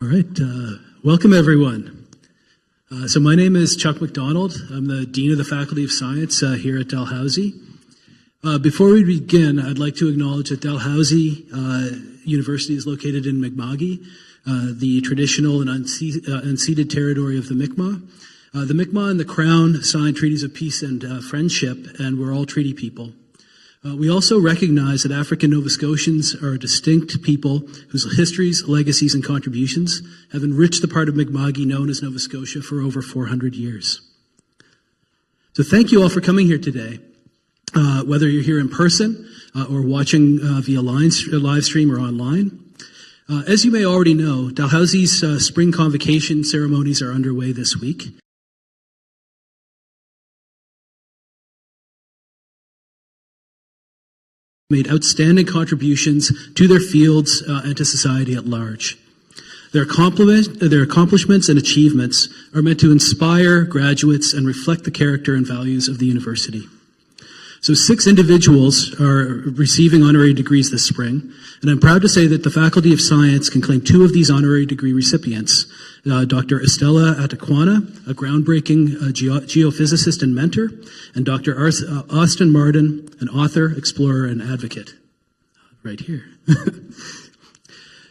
All right, welcome everyone. So my name is Chuck McDonald. I'm the Dean of the Faculty of Science here at Dalhousie. Before we begin, I'd like to acknowledge that Dalhousie University is located in Mi'kma'ki, the traditional and unceded territory of the Mi'kmaq. The Mi'kmaq and the Crown signed treaties of peace and friendship, and we're all treaty people. We also recognize that African Nova Scotians are a distinct people whose histories, legacies, and contributions have enriched the part of Mi'kma'ki known as Nova Scotia for over 400 years. So thank you all for coming here today, whether you're here in person or watching via live stream or online. As you may already know, Dalhousie's spring convocation ceremonies are underway this week. Made outstanding contributions to their fields and to society at large. Their accomplishments and achievements are meant to inspire graduates and reflect the character and values of the university. So 6 individuals are receiving honorary degrees this spring, and I'm proud to say that the Faculty of Science can claim 2 of these honorary degree recipients. Dr. Estella Atakwana, a groundbreaking geophysicist and mentor, and Dr. Austin Mardon, an author, explorer, and advocate. Right here.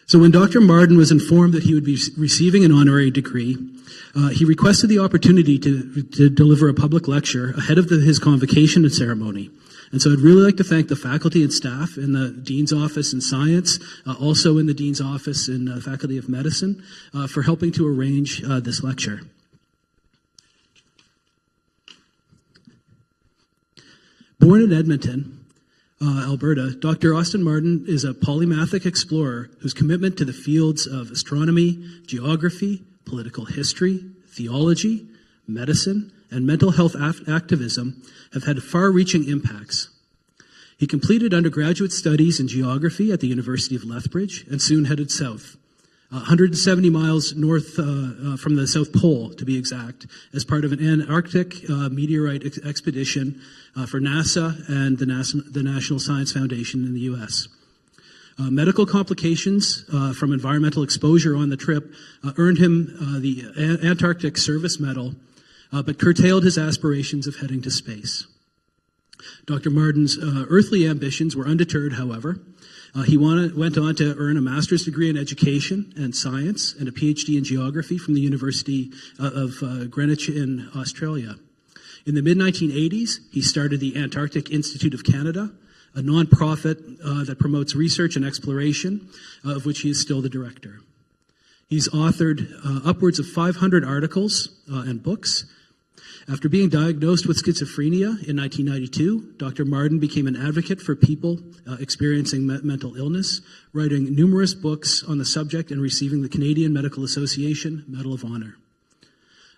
So when Dr. Mardon was informed that he would be receiving an honorary degree, he requested the opportunity to deliver a public lecture ahead of his convocation ceremony. And so I'd really like to thank the faculty and staff in the Dean's Office in Science, also in the Dean's Office in the Faculty of Medicine, for helping to arrange this lecture. Born in Edmonton, Alberta, Dr. Austin Mardon is a polymathic explorer whose commitment to the fields of astronomy, geography, political history, theology, medicine, and mental health activism have had far-reaching impacts. He completed undergraduate studies in geography at the University of Lethbridge and soon headed south, 170 miles north from the South Pole, to be exact, as part of an Antarctic meteorite expedition for NASA and the National Science Foundation in the U.S. Medical complications from environmental exposure on the trip earned him the Antarctic Service Medal, but curtailed his aspirations of heading to space. Dr. Mardon's earthly ambitions were undeterred, however. He went on to earn a master's degree in education and science and a PhD in geography from the University of Greenwich in Australia. In the mid-1980s, he started the Antarctic Institute of Canada, a nonprofit that promotes research and exploration, of which he is still the director. He's authored upwards of 500 articles and books. After being diagnosed with schizophrenia in 1992, Dr. Mardon became an advocate for people experiencing mental illness, writing numerous books on the subject and receiving the Canadian Medical Association Medal of Honor.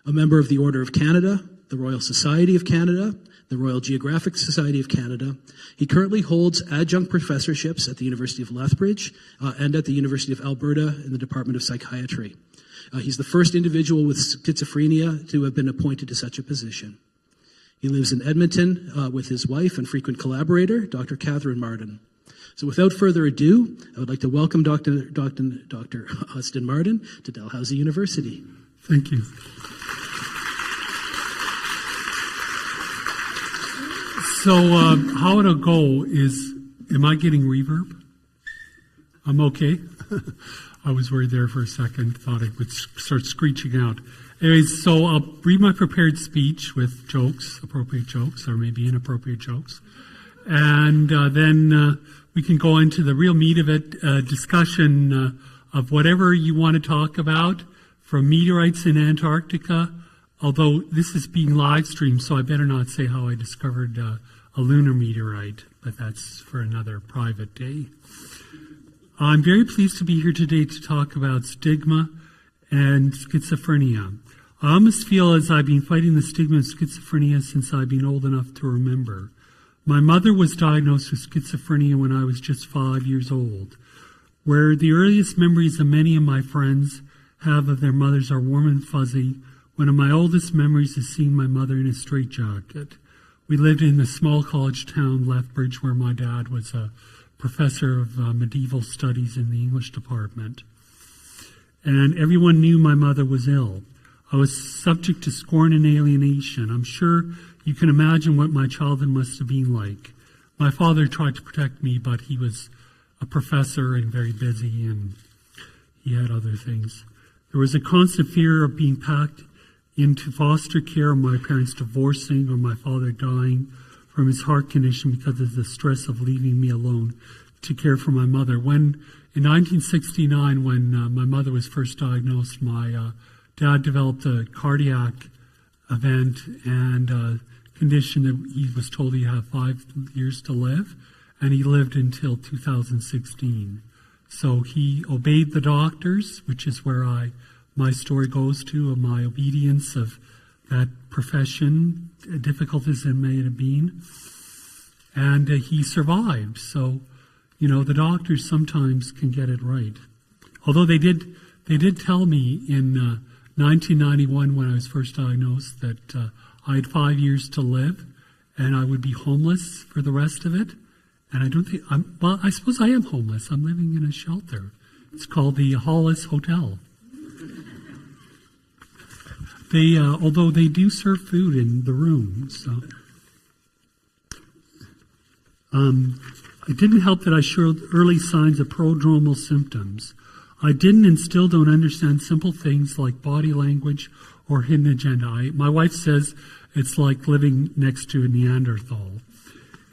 A member of the Order of Canada, the Royal Society of Canada, the Royal Geographic Society of Canada. He currently holds adjunct professorships at the University of Lethbridge and at the University of Alberta in the Department of Psychiatry. He's the first individual with schizophrenia to have been appointed to such a position. He lives in Edmonton with his wife and frequent collaborator, Dr. Catherine Mardon. So without further ado, I would like to welcome Dr. Austin Mardon to Dalhousie University. Thank you. So how it'll go is, am I getting reverb? I'm okay? I was worried there for a second, thought it would start screeching out. Anyways, so I'll read my prepared speech with jokes, appropriate jokes, or maybe inappropriate jokes. And then we can go into the real meat of it, discussion of whatever you want to talk about, from meteorites in Antarctica, although this is being live streamed, so I better not say how I discovered a lunar meteorite, but that's for another private day. I'm very pleased to be here today to talk about stigma and schizophrenia. I almost feel as I've been fighting the stigma of schizophrenia since I've been old enough to remember. My mother was diagnosed with schizophrenia when I was just 5 years old. Where the earliest memories of many of my friends have of their mothers are warm and fuzzy, one of my oldest memories is seeing my mother in a straitjacket. We lived in the small college town, Lethbridge, where my dad was a professor of medieval studies in the English department. and everyone knew my mother was ill. I was subject to scorn and alienation. I'm sure you can imagine what my childhood must have been like. My father tried to protect me, but he was a professor and very busy, and he had other things. There was a constant fear of being packed into foster care, or my parents divorcing, or my father dying from his heart condition because of the stress of leaving me alone to care for my mother. In 1969, when my mother was first diagnosed, my dad developed a cardiac event and a condition that he was told he had 5 years to live, and he lived until 2016. So he obeyed the doctors, which is where my story goes to, of my obedience of that profession, difficult as it may have been, and he survived. So, the doctors sometimes can get it right. Although they did tell me in 1991, when I was first diagnosed, that I had 5 years to live and I would be homeless for the rest of it. And I don't think I suppose I am homeless. I'm living in a shelter. It's called the Hollis Hotel. Although they do serve food in the room, so. It didn't help that I showed early signs of prodromal symptoms. I didn't and still don't understand simple things like body language or hidden agenda. My wife says it's like living next to a Neanderthal.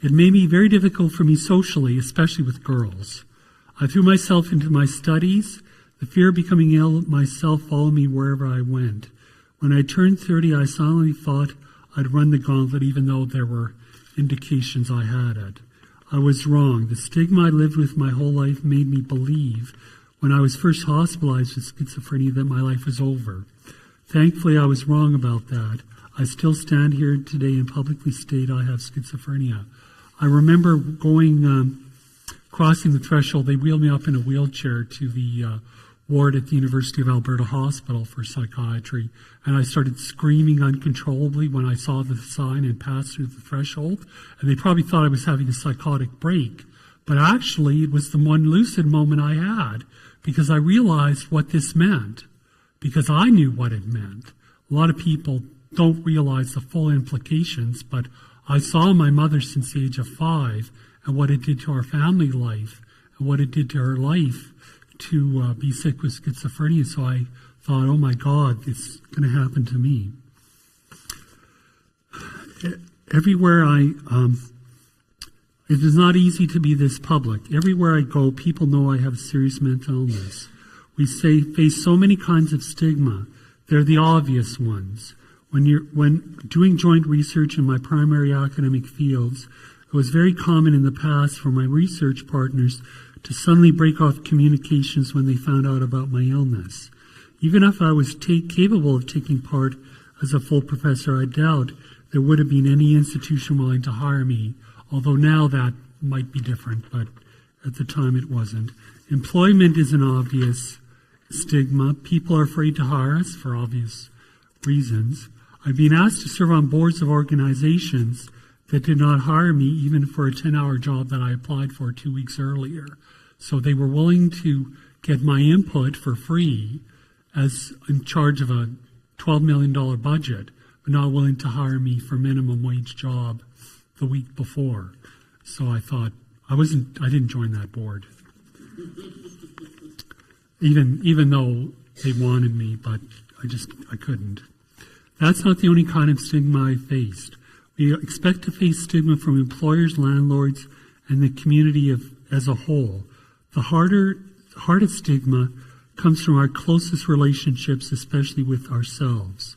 It made me very difficult for me socially, especially with girls. I threw myself into my studies. The fear of becoming ill myself followed me wherever I went. When I turned 30, I suddenly thought I'd run the gauntlet, even though there were indications I had it. I was wrong. The stigma I lived with my whole life made me believe, when I was first hospitalized with schizophrenia, that my life was over. Thankfully, I was wrong about that. I still stand here today and publicly state I have schizophrenia. I remember crossing the threshold. They wheeled me up in a wheelchair to the ward at the University of Alberta Hospital for psychiatry, and I started screaming uncontrollably when I saw the sign and passed through the threshold, and they probably thought I was having a psychotic break, but actually it was the one lucid moment I had, because I realized what this meant, because I knew what it meant. A lot of people don't realize the full implications, but I saw my mother since the age of 5, and what it did to our family life, and what it did to her life to be sick with schizophrenia. So I thought, oh my God, it's going to happen to me. Everywhere it is not easy to be this public. Everywhere I go, people know I have a serious mental illness. We face so many kinds of stigma. They're the obvious ones. When doing joint research in my primary academic fields, it was very common in the past for my research partners to suddenly break off communications when they found out about my illness. Even if I was capable of taking part as a full professor, I doubt there would have been any institution willing to hire me, although now that might be different, but at the time it wasn't. Employment is an obvious stigma. People are afraid to hire us for obvious reasons. I've been asked to serve on boards of organizations that did not hire me even for a 10-hour job that I applied for 2 weeks earlier. So they were willing to get my input for free as in charge of a $12 million budget, but not willing to hire me for minimum wage job the week before. So I thought, I didn't join that board. Even though they wanted me, but I couldn't. That's not the only kind of stigma I faced. We expect to face stigma from employers, landlords, and the community as a whole. The hardest stigma comes from our closest relationships, especially with ourselves.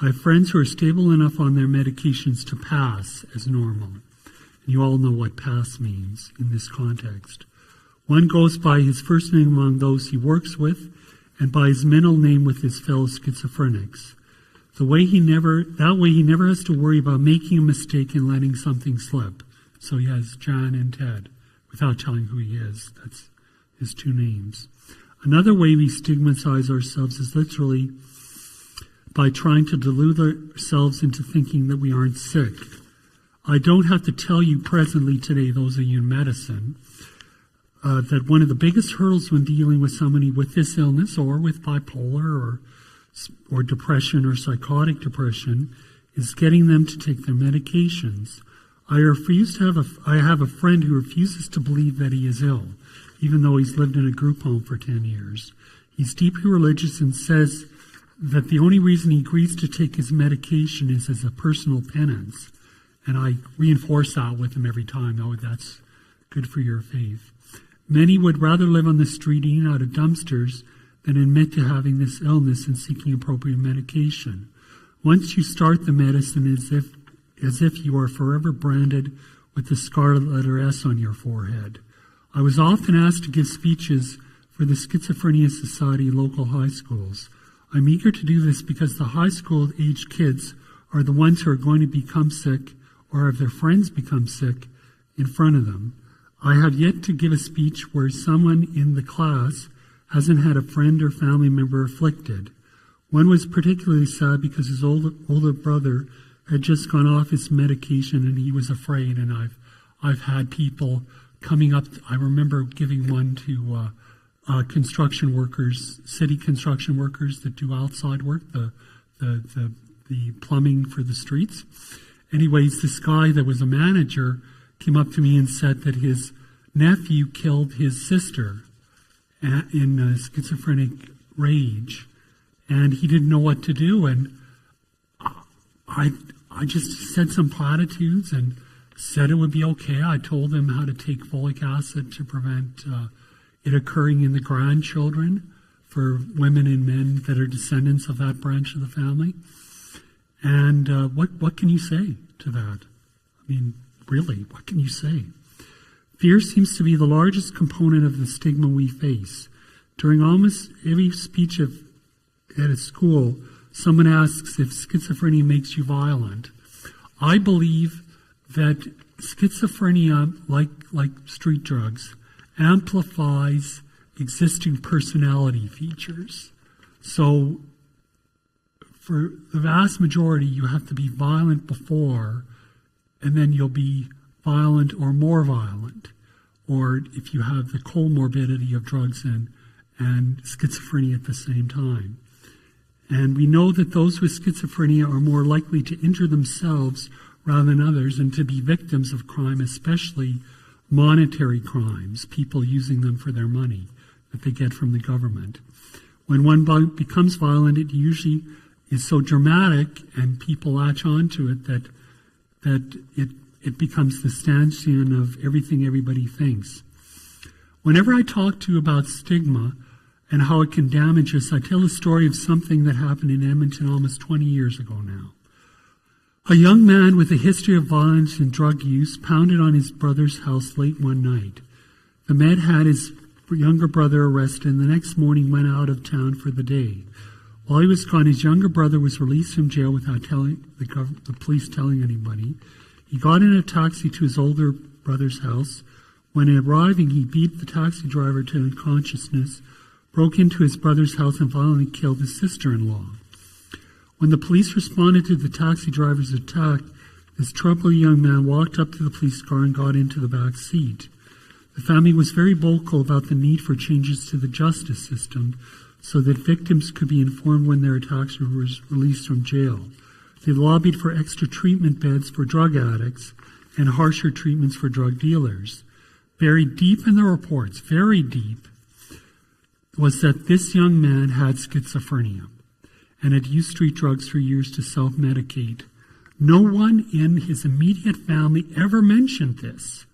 I have friends who are stable enough on their medications to pass as normal. And you all know what pass means in this context. One goes by his first name among those he works with and by his middle name with his fellow schizophrenics. That way he never has to worry about making a mistake and letting something slip. So he has Jan and Ted, without telling who he is. That's his two names. Another way we stigmatize ourselves is literally by trying to delude ourselves into thinking that we aren't sick. I don't have to tell you presently today, those of you in medicine, that one of the biggest hurdles when dealing with somebody with this illness or with bipolar or depression or psychotic depression is getting them to take their medications. I have a friend who refuses to believe that he is ill, even though he's lived in a group home for 10 years. He's deeply religious and says that the only reason he agrees to take his medication is as a personal penance. And I reinforce that with him every time. Oh, that's good for your faith. Many would rather live on the street eating out of dumpsters than admit to having this illness and seeking appropriate medication. Once you start the medicine, as if you are forever branded with the scarlet letter S on your forehead. I was often asked to give speeches for the Schizophrenia Society in local high schools. I'm eager to do this because the high school-age kids are the ones who are going to become sick or have their friends become sick in front of them. I have yet to give a speech where someone in the class hasn't had a friend or family member afflicted. One was particularly sad because his older brother had just gone off his medication and he was afraid. And I've had people coming up. I remember giving one to construction workers, city construction workers that do outside work, the plumbing for the streets. Anyways, this guy that was a manager came up to me and said that his nephew killed his sister in a schizophrenic rage, and he didn't know what to do. And I just said some platitudes and said it would be okay. I told him how to take folic acid to prevent it occurring in the grandchildren for women and men that are descendants of that branch of the family. And what can you say to that? I mean, really, what can you say? Fear seems to be the largest component of the stigma we face. During almost every speech at a school, someone asks if schizophrenia makes you violent. I believe that schizophrenia, like street drugs, amplifies existing personality features. So for the vast majority, you have to be violent before, and then you'll be violent or more violent. Or if you have the comorbidity of drugs and schizophrenia at the same time. And we know that those with schizophrenia are more likely to injure themselves rather than others and to be victims of crime, especially monetary crimes, people using them for their money that they get from the government. When one becomes violent, it usually is so dramatic and people latch onto it that it becomes the stanchion of everything everybody thinks. Whenever I talk to you about stigma and how it can damage us, I tell a story of something that happened in Edmonton almost 20 years ago now. A young man with a history of violence and drug use pounded on his brother's house late one night. The man had his younger brother arrested and the next morning went out of town for the day. While he was gone, his younger brother was released from jail without telling the police telling anybody. He got in a taxi to his older brother's house. When arriving, he beat the taxi driver to unconsciousness, broke into his brother's house, and violently killed his sister-in-law. When the police responded to the taxi driver's attack, this troubled young man walked up to the police car and got into the back seat. The family was very vocal about the need for changes to the justice system so that victims could be informed when their attackers were released from jail. They lobbied for extra treatment beds for drug addicts and harsher treatments for drug dealers. Buried deep in the reports, very deep, was that this young man had schizophrenia and had used street drugs for years to self-medicate. No one in his immediate family ever mentioned this,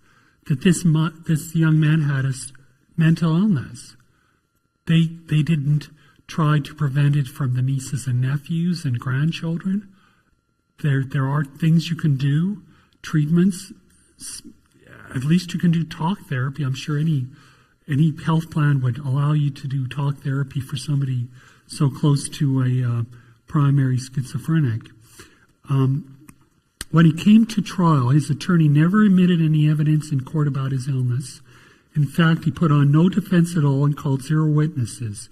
that this young man had a mental illness. They didn't try to prevent it from the nieces and nephews and grandchildren. There are things you can do, treatments. At least you can do talk therapy. I'm sure any health plan would allow you to do talk therapy for somebody so close to a primary schizophrenic. When he came to trial, his attorney never admitted any evidence in court about his illness. In fact, he put on no defense at all and called 0 witnesses.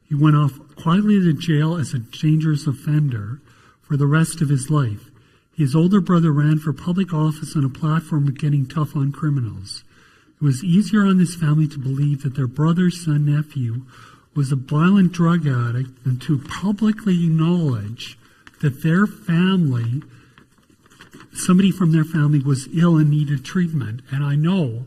He went off quietly to jail as a dangerous offender for the rest of his life. His older brother ran for public office on a platform of getting tough on criminals. It was easier on this family to believe that their brother, son, nephew was a violent drug addict than to publicly acknowledge that their family, somebody from their family, was ill and needed treatment. And I know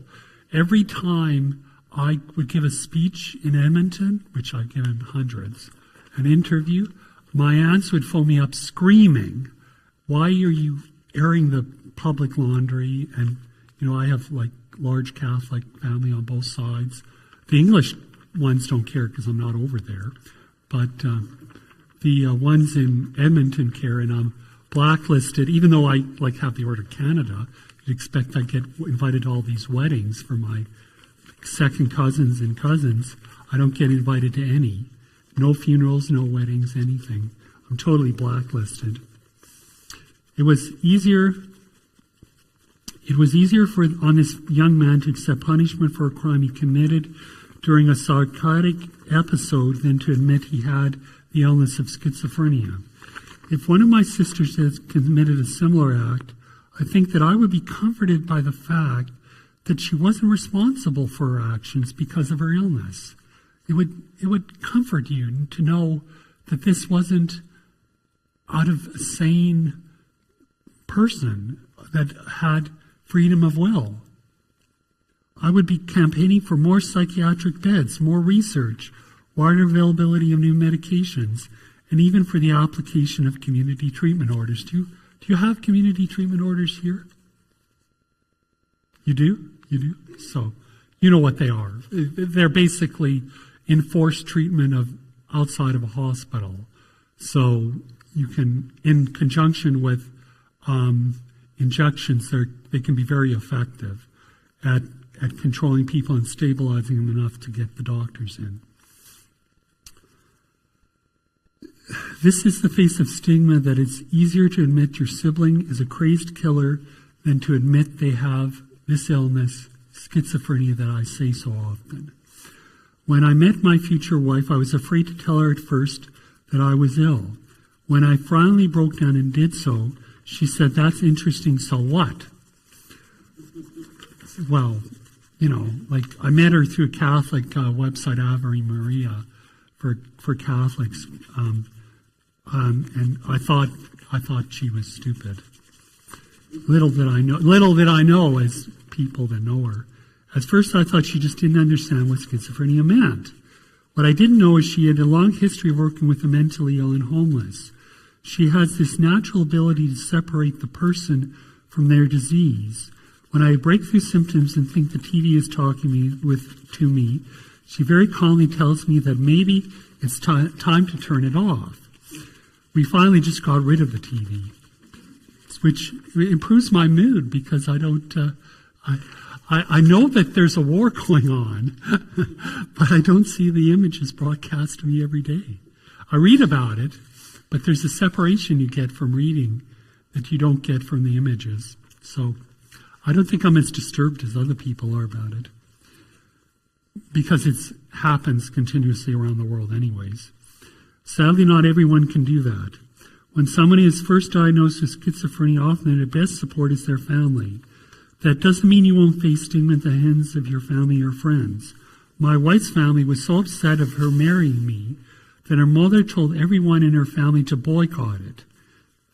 every time I would give a speech in Edmonton, which I've given hundreds, an interview, my aunts would phone me up screaming, "Why are you airing the public laundry?" And, I have large Catholic family on both sides. The English ones don't care because I'm not over there. But the ones in Edmonton care, and I'm blacklisted, even though I have the Order of Canada. You'd expect I'd get invited to all these weddings for my second cousins and cousins. I don't get invited to any. No funerals, no weddings, anything. I'm totally blacklisted. It was easier on this young man to accept punishment for a crime he committed during a psychotic episode than to admit he had the illness of schizophrenia. If one of my sisters has committed a similar act, I think that I would be comforted by the fact that she wasn't responsible for her actions because of her illness. It would comfort you to know that this wasn't out of a sane person that had freedom of will. I would be campaigning for more psychiatric beds, more research, wider availability of new medications, and even for the application of community treatment orders. Do you have community treatment orders here? You do? You do? So, you know what they are. They're basically enforced treatment of outside of a hospital. So you can, in conjunction with injections, they can be very effective at controlling people and stabilizing them enough to get the doctors in. This is the face of stigma, that it's easier to admit your sibling is a crazed killer than to admit they have this illness, schizophrenia, that I say so often. When I met my future wife, I was afraid to tell her at first that I was ill. When I finally broke down and did so, she said, "That's interesting, so what?" Well, I met her through a Catholic website, Ave Maria, for Catholics, and I thought she was stupid. Little did I know as people that know her. At first, I thought she just didn't understand what schizophrenia meant. What I didn't know is she had a long history of working with the mentally ill and homeless. She has this natural ability to separate the person from their disease. When I break through symptoms and think the TV is talking to me, she very calmly tells me that maybe it's time to turn it off. We finally just got rid of the TV, which improves my mood because I don't. I know that there's a war going on, but I don't see the images broadcast to me every day. I read about it, but there's a separation you get from reading that you don't get from the images. So I don't think I'm as disturbed as other people are about it, because it happens continuously around the world anyways. Sadly, not everyone can do that. When somebody is first diagnosed with schizophrenia, often their best support is their family. That doesn't mean you won't face stigma at the hands of your family or friends. My wife's family was so upset of her marrying me that her mother told everyone in her family to boycott it.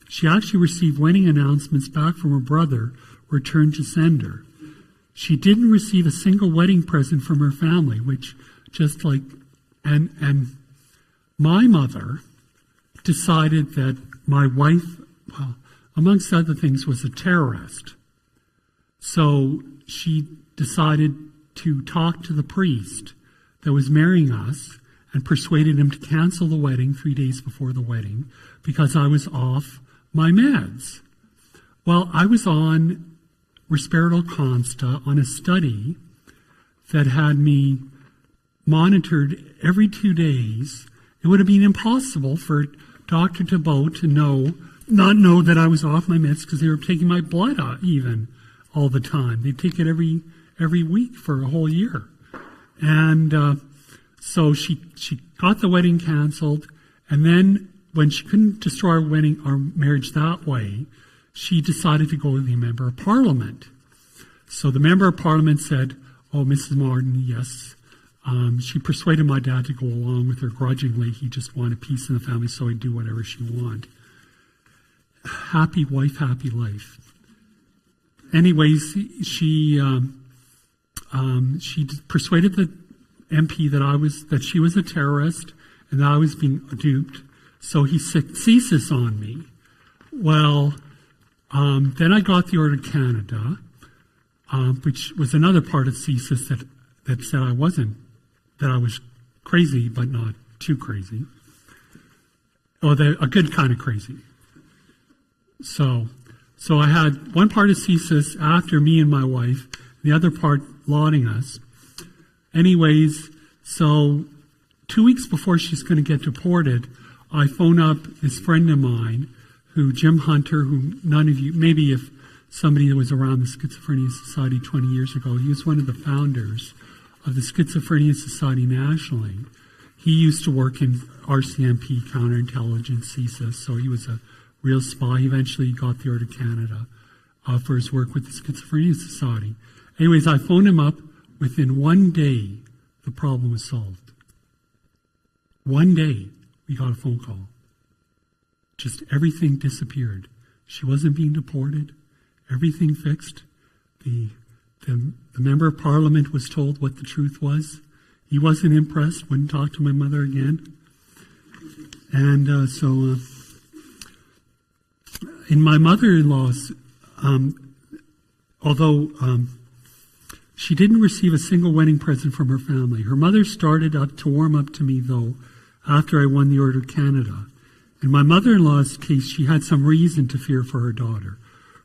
She actually received wedding announcements back from her brother, returned to sender. She didn't receive a single wedding present from her family, which and my mother decided that my wife, well, amongst other things, was a terrorist. So she decided to talk to the priest that was marrying us and persuaded him to cancel the wedding 3 days before the wedding because I was off my meds. Well, I was on Risperidone Consta on a study that had me monitored every 2 days. It would have been impossible for Dr. Thibault to not know that I was off my meds because they were taking my blood out even all the time. They take it every week for a whole year. And so she got the wedding canceled, and then when she couldn't destroy our marriage that way, she decided to go to the Member of Parliament. So the Member of Parliament said, Oh, Mrs. Mardon, yes. She persuaded my dad to go along with her grudgingly. He just wanted peace in the family, so he'd do whatever she wanted. Happy wife, happy life. Anyways, she persuaded the MP that she was a terrorist and that I was being duped. So he ceases on me. Well, then I got the Order of Canada, which was another part of CSIS that said I was crazy, but not too crazy. Or a good kind of crazy. So I had one part of CSIS after me and my wife, the other part lauding us. Anyways, so 2 weeks before she's going to get deported, I phone up this friend of mine, Jim Hunter, who none of you, maybe if somebody that was around the Schizophrenia Society 20 years ago, he was one of the founders of the Schizophrenia Society nationally. He used to work in RCMP, counterintelligence, CSIS, so he was a real spy. He eventually got the Order of Canada for his work with the Schizophrenia Society. Anyways, I phoned him up. Within 1 day, the problem was solved. 1 day, we got a phone call. Just everything disappeared. She wasn't being deported. Everything fixed. The member of parliament was told what the truth was. He wasn't impressed, wouldn't talk to my mother again. And in my mother-in-law's, although she didn't receive a single wedding present from her family, her mother started up to warm up to me, though, after I won the Order of Canada. In my mother-in-law's case, she had some reason to fear for her daughter.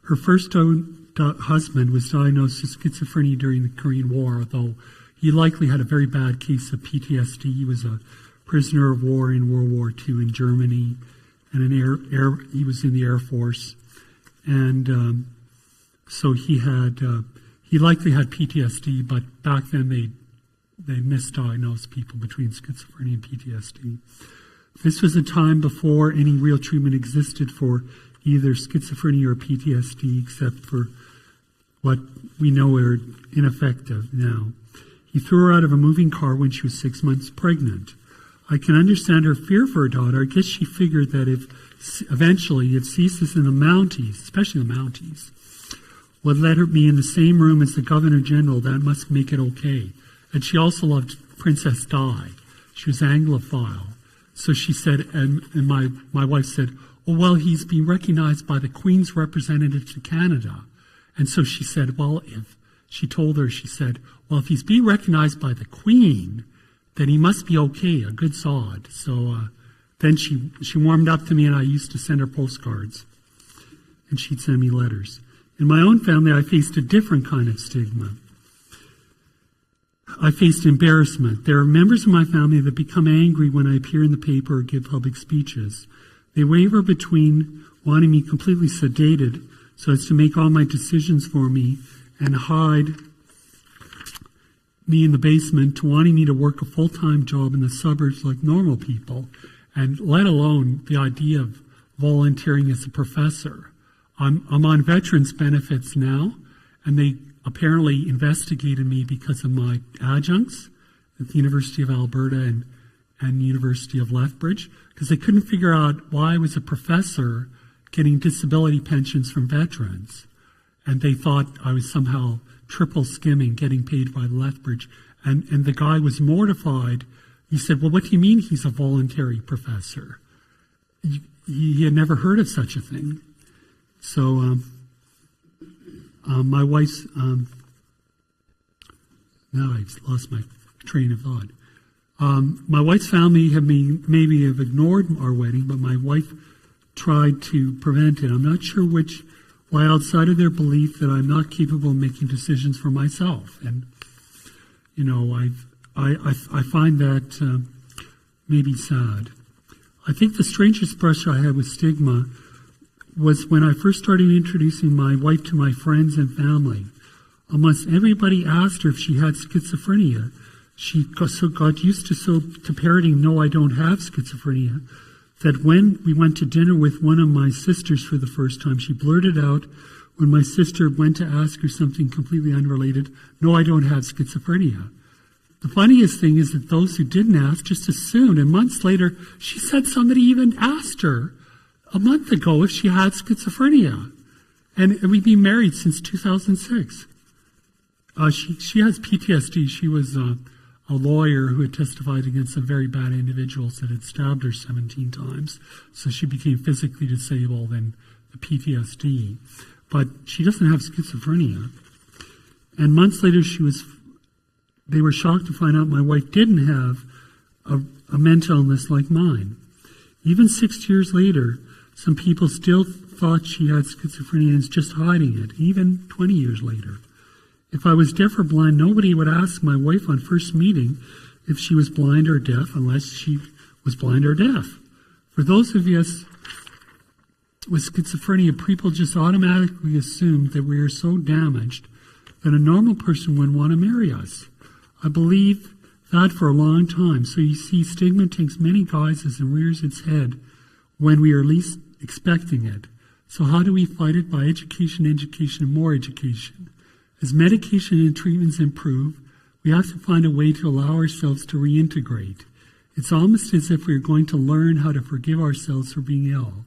Her first husband was diagnosed with schizophrenia during the Korean War, although he likely had a very bad case of PTSD. He was a prisoner of war in World War II in Germany, and he was in the Air Force. And so he likely had PTSD, but back then they misdiagnosed people between schizophrenia and PTSD. This was a time before any real treatment existed for either schizophrenia or PTSD, except for what we know are ineffective now. He threw her out of a moving car when she was 6 months pregnant. I can understand her fear for her daughter. I guess she figured that if CSIS in the Mounties, especially the Mounties, would let her be in the same room as the Governor General, that must make it okay. And she also loved Princess Di. She was Anglophile. So she said, and my wife said, oh, well, he's being recognized by the Queen's representative to Canada. And so she said, well, she said, well, if he's being recognized by the Queen, then he must be okay, a good sod. So then she warmed up to me, and I used to send her postcards. And she'd send me letters. In my own family, I faced a different kind of stigma. I faced embarrassment. There are members of my family that become angry when I appear in the paper or give public speeches. They waver between wanting me completely sedated so as to make all my decisions for me and hide me in the basement, to wanting me to work a full-time job in the suburbs like normal people, and let alone the idea of volunteering as a professor. I'm on veterans benefits now, and they apparently investigated me because of my adjuncts at the University of Alberta and the University of Lethbridge, because they couldn't figure out why I was a professor getting disability pensions from veterans. And they thought I was somehow triple skimming, getting paid by Lethbridge. And the guy was mortified. He said, well, what do you mean he's a voluntary professor? He had never heard of such a thing. So my wife's, now I've lost my train of thought. My wife's family maybe have ignored our wedding, but my wife tried to prevent it. I'm not sure why outside of their belief that I'm not capable of making decisions for myself. And, you know, I find that maybe sad. I think the strangest brush I had with stigma was when I first started introducing my wife to my friends and family. Almost everybody asked her if she had schizophrenia. She got used to parroting, no, I don't have schizophrenia, that when we went to dinner with one of my sisters for the first time, she blurted out when my sister went to ask her something completely unrelated, no, I don't have schizophrenia. The funniest thing is that those who didn't ask just assumed, and months later, she said somebody even asked her a month ago if she had schizophrenia. And we've been married since 2006. She has PTSD. She was a lawyer who had testified against some very bad individuals that had stabbed her 17 times. So she became physically disabled and the PTSD. But she doesn't have schizophrenia. And months later, they were shocked to find out my wife didn't have a mental illness like mine. Even 6 years later, some people still thought she had schizophrenia and is just hiding it, even 20 years later. If I was deaf or blind, nobody would ask my wife on first meeting if she was blind or deaf unless she was blind or deaf. For those of us with schizophrenia, people just automatically assume that we are so damaged that a normal person wouldn't want to marry us. I believe that for a long time. So you see, stigma takes many guises and rears its head when we are least expecting it. So how do we fight it? By education, and more education. As medication and treatments improve, we have to find a way to allow ourselves to reintegrate. It's almost as if we're going to learn how to forgive ourselves for being ill.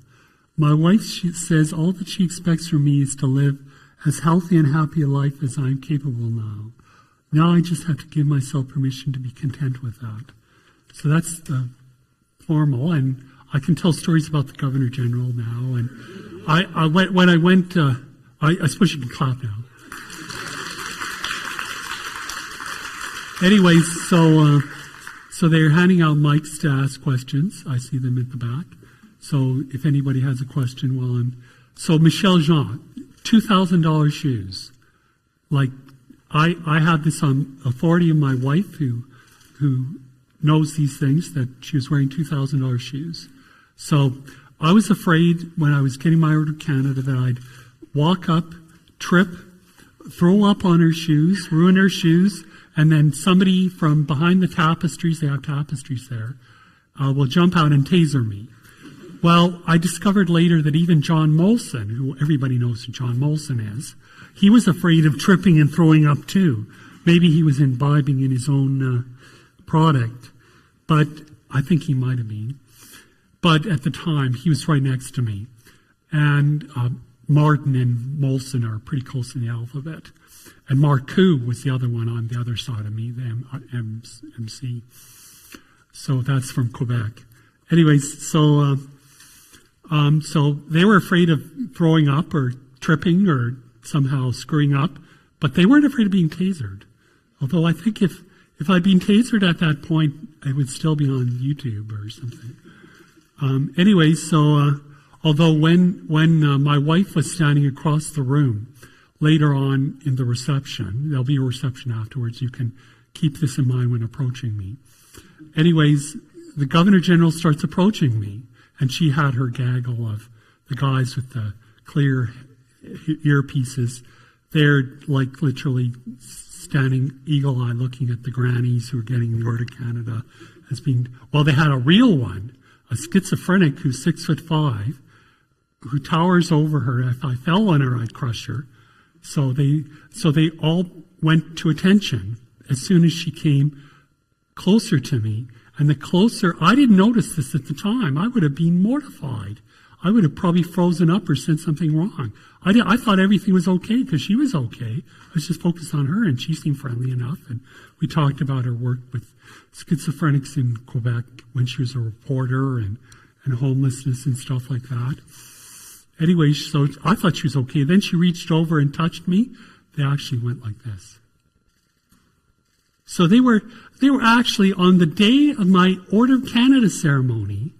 My wife says all that she expects from me is to live as healthy and happy a life as I'm capable now. Now I just have to give myself permission to be content with that. So that's the formal, and I can tell stories about the Governor General now. And I suppose you can clap now. Anyways, so they're handing out mics to ask questions. I see them at the back. So if anybody has a question so Michelle Jean, $2,000 shoes. Like, I have this on authority of my wife who knows these things, that she was wearing $2,000 shoes. So I was afraid when I was getting my order to Canada that I'd walk up, trip, throw up on her shoes, ruin her shoes, and then somebody from behind the tapestries, they have tapestries there, will jump out and taser me. Well, I discovered later that even John Molson, who everybody knows who John Molson is, he was afraid of tripping and throwing up too. Maybe he was imbibing in his own product, but I think he might have been. But at the time, he was right next to me. And Mardon and Molson are pretty close in the alphabet. And Marcoux was the other one on the other side of me, the MC. So that's from Quebec. Anyways, so they were afraid of throwing up or tripping or somehow screwing up, but they weren't afraid of being tasered. Although I think if I'd been tasered at that point, it would still be on YouTube or something. Although when my wife was standing across the room, later on in the reception, there'll be a reception afterwards, you can keep this in mind when approaching me. Anyways, the Governor General starts approaching me, and she had her gaggle of the guys with the clear earpieces. They're like literally standing eagle-eye looking at the grannies who are getting the order to Canada as being, well, they had a real one, a schizophrenic who's 6'5", who towers over her. If I fell on her, I'd crush her. So they all went to attention as soon as she came closer to me. And the closer, I didn't notice this at the time. I would have been mortified. I would have probably frozen up or said something wrong. I thought everything was okay because she was okay. I was just focused on her, and she seemed friendly enough. And we talked about her work with schizophrenics in Quebec when she was a reporter and homelessness and stuff like that. Anyway, so I thought she was okay. Then she reached over and touched me. They actually went like this. So they were actually on the day of my Order of Canada ceremony.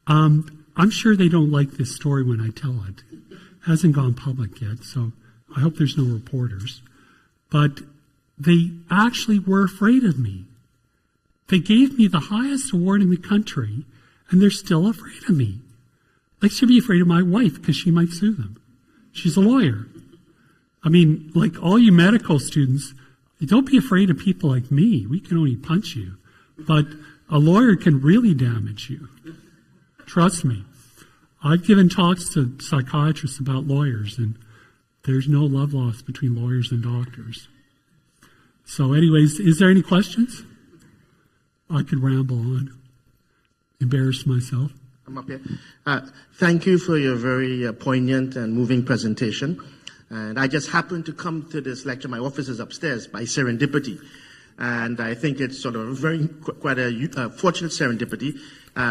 I'm sure they don't like this story when I tell it. It hasn't gone public yet, so I hope there's no reporters. But they actually were afraid of me. They gave me the highest award in the country, and they're still afraid of me. They should be afraid of my wife because she might sue them. She's a lawyer. I mean, like all you medical students, don't be afraid of people like me. We can only punch you. But a lawyer can really damage you. Trust me. I've given talks to psychiatrists about lawyers, and There's no love lost between lawyers and doctors. So anyways, is there any questions? I could ramble on, embarrass myself. I'm up here. Thank you for your very poignant and moving presentation. And I just happened to come to this lecture. My office is upstairs by serendipity. And I think it's sort of quite a fortunate serendipity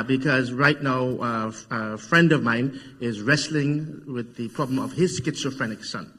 because right now a friend of mine is wrestling with the problem of his schizophrenic son,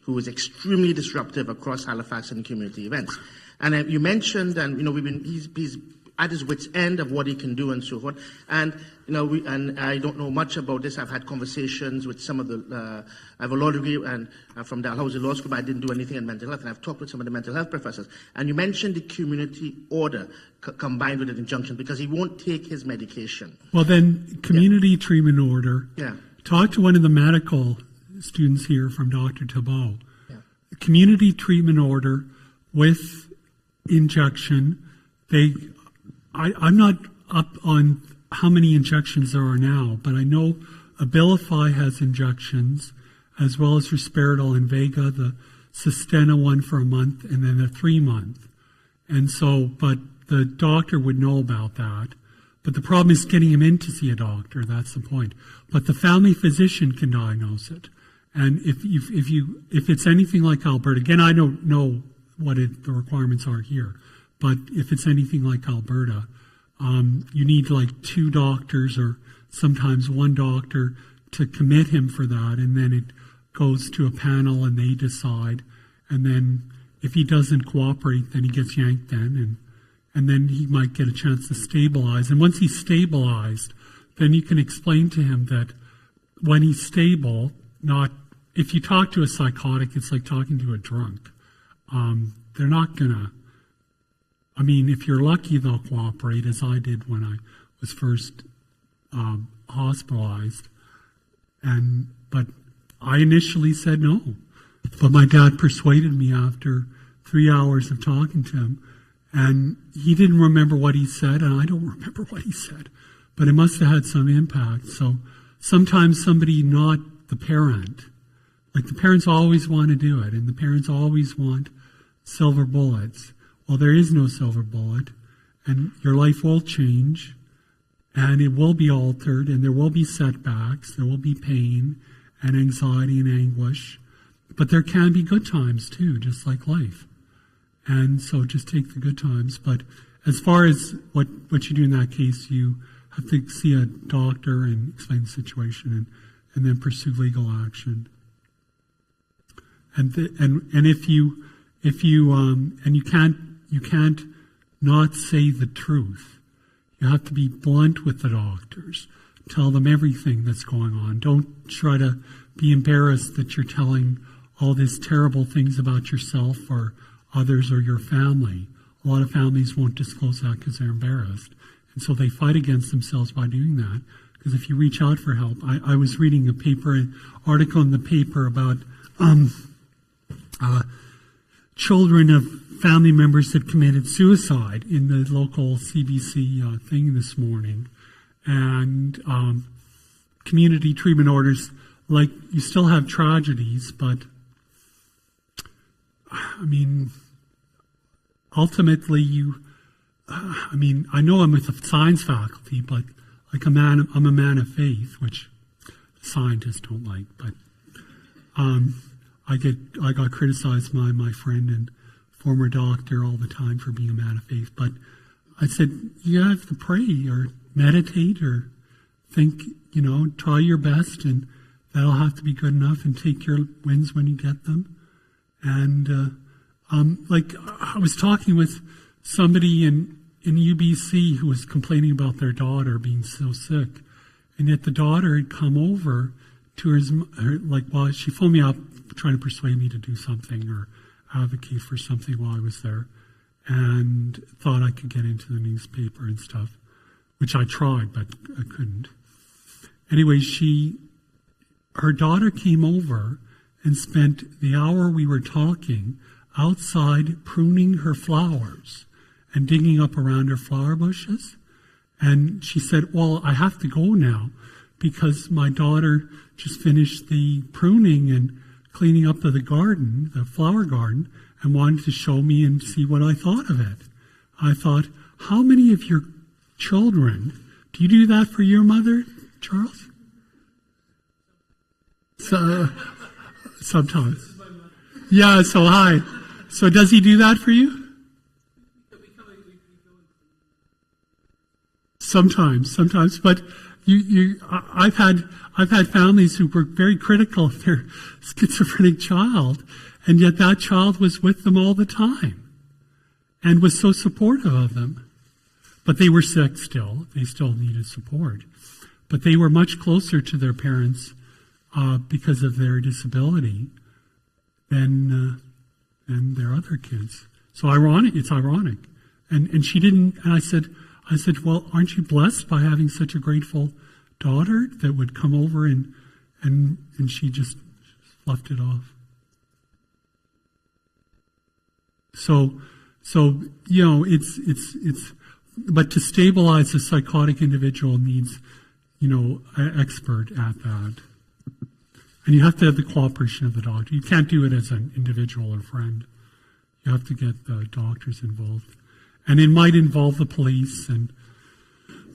who is extremely disruptive across Halifax and community events. And you mentioned, and he's at his wit's end of what he can do and so forth. And and I don't know much about this. I've had conversations with some of the. I have a law degree and from Dalhousie Law School, but I didn't do anything in mental health. And I've talked with some of the mental health professors. And you mentioned the community order combined with an injunction because he won't take his medication. Well, then community treatment order. Yeah. Talk to one of the medical students here from Dr. Tabo. Yeah. Community treatment order with injection. I'm not up on how many injections there are now, but I know Abilify has injections, as well as Risperidol and Vega, the Sustenna one for a month, and then the 3-month. And so, but the doctor would know about that. But the problem is getting him in to see a doctor. That's the point. But the family physician can diagnose it. And if it's anything like Alberta, again, I don't know what the requirements are here. But if it's anything like Alberta, you need like 2 doctors or sometimes 1 doctor to commit him for that. And then it goes to a panel and they decide. And then if he doesn't cooperate, then he gets yanked then. And then he might get a chance to stabilize. And once he's stabilized, then you can explain to him that when he's stable, if you talk to a psychotic, it's like talking to a drunk. They're not going to. I mean, if you're lucky, they'll cooperate, as I did when I was first hospitalized. But I initially said no. But my dad persuaded me after 3 hours of talking to him. And he didn't remember what he said, and I don't remember what he said. But it must have had some impact. So sometimes somebody, not the parent, like the parents always want to do it, and the parents always want silver bullets. Well, there is no silver bullet, and your life will change, and it will be altered, and there will be setbacks, there will be pain and anxiety and anguish, but there can be good times too, just like life. And so just take the good times. But as far as what you do in that case, you have to see a doctor and explain the situation and then pursue legal action. And if you can't not say the truth. You have to be blunt with the doctors. Tell them everything that's going on. Don't try to be embarrassed that you're telling all these terrible things about yourself or others or your family. A lot of families won't disclose that because they're embarrassed. And so they fight against themselves by doing that. Because if you reach out for help, I was reading an article in the paper about children of family members that committed suicide in the local CBC thing this morning. And community treatment orders, like, you still have tragedies, but I mean, ultimately I know I'm with the science faculty, but like I'm a man of faith, which scientists don't like, but I got criticized by my friend and former doctor all the time for being a man of faith. But I said, you have to pray or meditate or think, try your best, and that'll have to be good enough, and take your wins when you get them. And like I was talking with somebody in UBC who was complaining about their daughter being so sick, and yet the daughter had come over to she phoned me up trying to persuade me to do something or advocate for something while I was there, and thought I could get into the newspaper and stuff, which I tried, but I couldn't. Anyway, her daughter came over and spent the hour we were talking outside pruning her flowers and digging up around her flower bushes. And she said, well, I have to go now because my daughter just finished the pruning and cleaning up the garden, the flower garden, and wanted to show me and see what I thought of it. I thought, how many of your children, do you do that for your mother, Charles? So, sometimes. Yeah, so hi. So does he do that for you? Sometimes, but I've had families who were very critical of their schizophrenic child, and yet that child was with them all the time, and was so supportive of them. But they were sick still; they still needed support. But they were much closer to their parents because of their disability than their other kids. So it's ironic. And she didn't. And I said, well, aren't you blessed by having such a grateful daughter that would come over and she just left it off. So it's but to stabilize a psychotic individual needs an expert at that, and you have to have the cooperation of the doctor. You can't do it as an individual or friend. You have to get the doctors involved. And it might involve the police and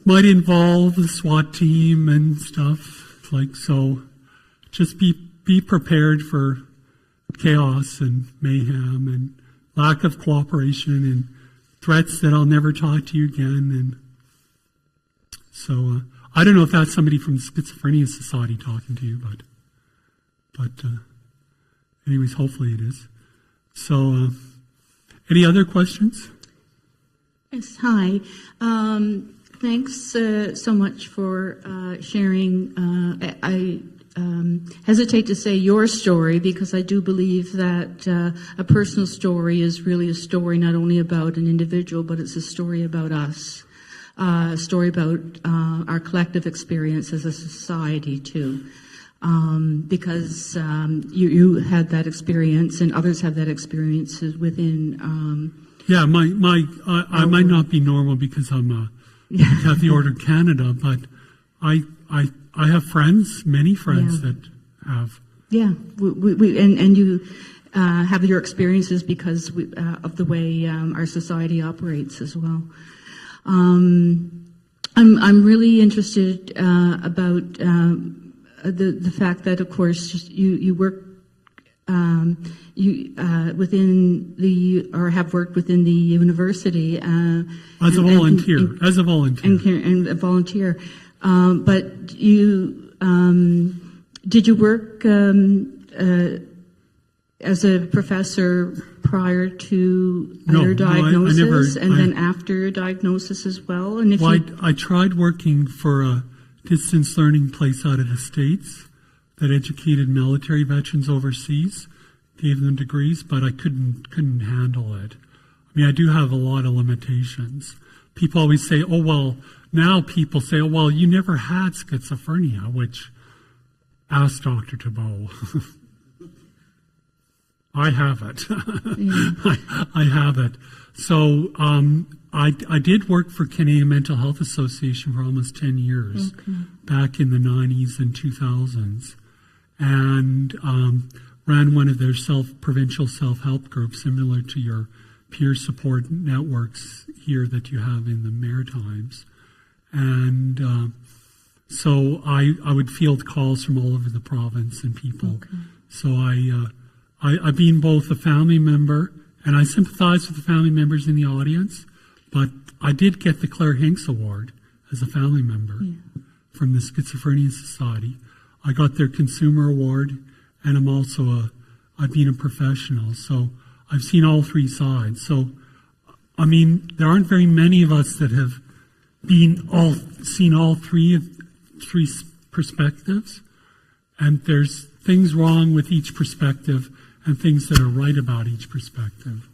might involve the SWAT team and stuff. So just be prepared for chaos and mayhem and lack of cooperation and threats that I'll never talk to you again. And so I don't know if that's somebody from the Schizophrenia Society talking to you, but anyways, hopefully it is. So any other questions? Yes, hi. Thanks so much for sharing. I hesitate to say your story because I do believe that a personal story is really a story not only about an individual, but it's a story about us, a story about our collective experience as a society too. Because you had that experience and others have that experience within. Yeah, I might not be normal because I'm at the Order of Canada, but I have friends, many friends that have. Yeah, and you have your experiences because of the way our society operates as well. I'm really interested about the fact that, of course, you work. Within the or have worked within the university as a volunteer, and a volunteer. But you did you work as a professor prior to your diagnosis, and then after your diagnosis as well? And I tried working for a distance learning place out of the States that educated military veterans overseas, gave them degrees, but I couldn't handle it. I mean, I do have a lot of limitations. People always say, now people say, you never had schizophrenia, which, ask Dr. Thibault. I have it. I have it. So I did work for Canadian Mental Health Association for almost 10 years, back in the 90s and 2000s. And ran one of their provincial self-help groups, similar to your peer support networks here that you have in the Maritimes. And so I would field calls from all over the province and people. So I've been both a family member, and I sympathize with the family members in the audience, but I did get the Claire Hinks Award as a family member from the Schizophrenia Society. I got their consumer award, and I've been a professional, so I've seen all three sides. So, I mean, there aren't very many of us that have seen all three perspectives, and there's things wrong with each perspective and things that are right about each perspective.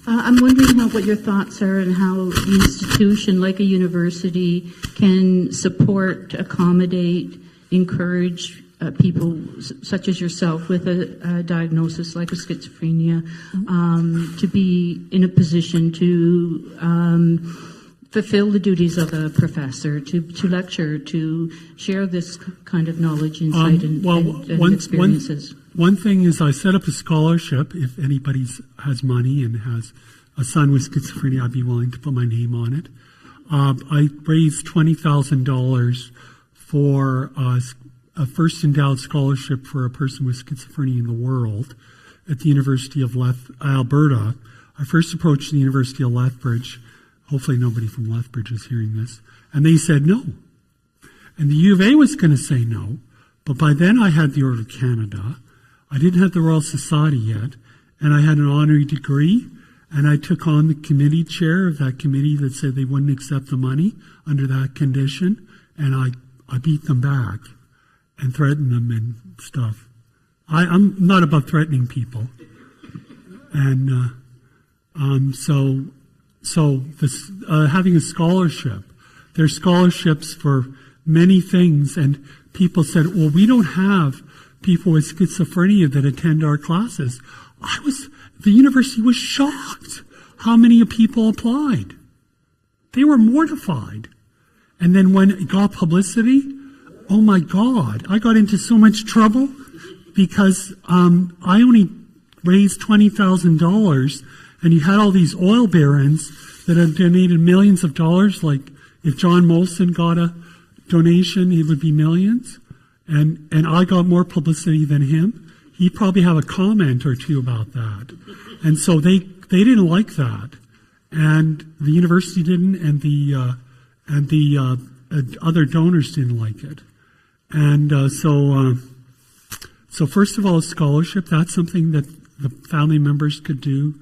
I'm wondering what your thoughts are on how the institution, like a university, can support, accommodate, encourage people such as yourself with a diagnosis like a schizophrenia to be in a position to fulfill the duties of a professor, to lecture, to share this kind of knowledge, insight, and experiences? One thing is I set up a scholarship. If anybody has money and has a son with schizophrenia, I'd be willing to put my name on it. I raised $20,000 for a first endowed scholarship for a person with schizophrenia in the world at the University of Alberta. I first approached the University of Lethbridge. Hopefully nobody from Lethbridge is hearing this. And they said no. And the U of A was going to say no. But by then I had the Order of Canada. I didn't have the Royal Society yet. And I had an honorary degree. And I took on the committee chair of that committee that said they wouldn't accept the money under that condition. And I beat them back and threatened them and stuff. I'm not about threatening people. And having a scholarship, there's scholarships for many things, and people said, well, we don't have people with schizophrenia that attend our classes. The university was shocked how many people applied. They were mortified. And then when it got publicity, oh my God, I got into so much trouble because I only raised $20,000, and you had all these oil barons that had donated millions of dollars. Like if John Molson got a donation, it would be millions. And I got more publicity than him. He'd probably have a comment or two about that. And so they didn't like that. And the university didn't, and the other donors didn't like it. And so first of all, a scholarship, that's something that the family members could do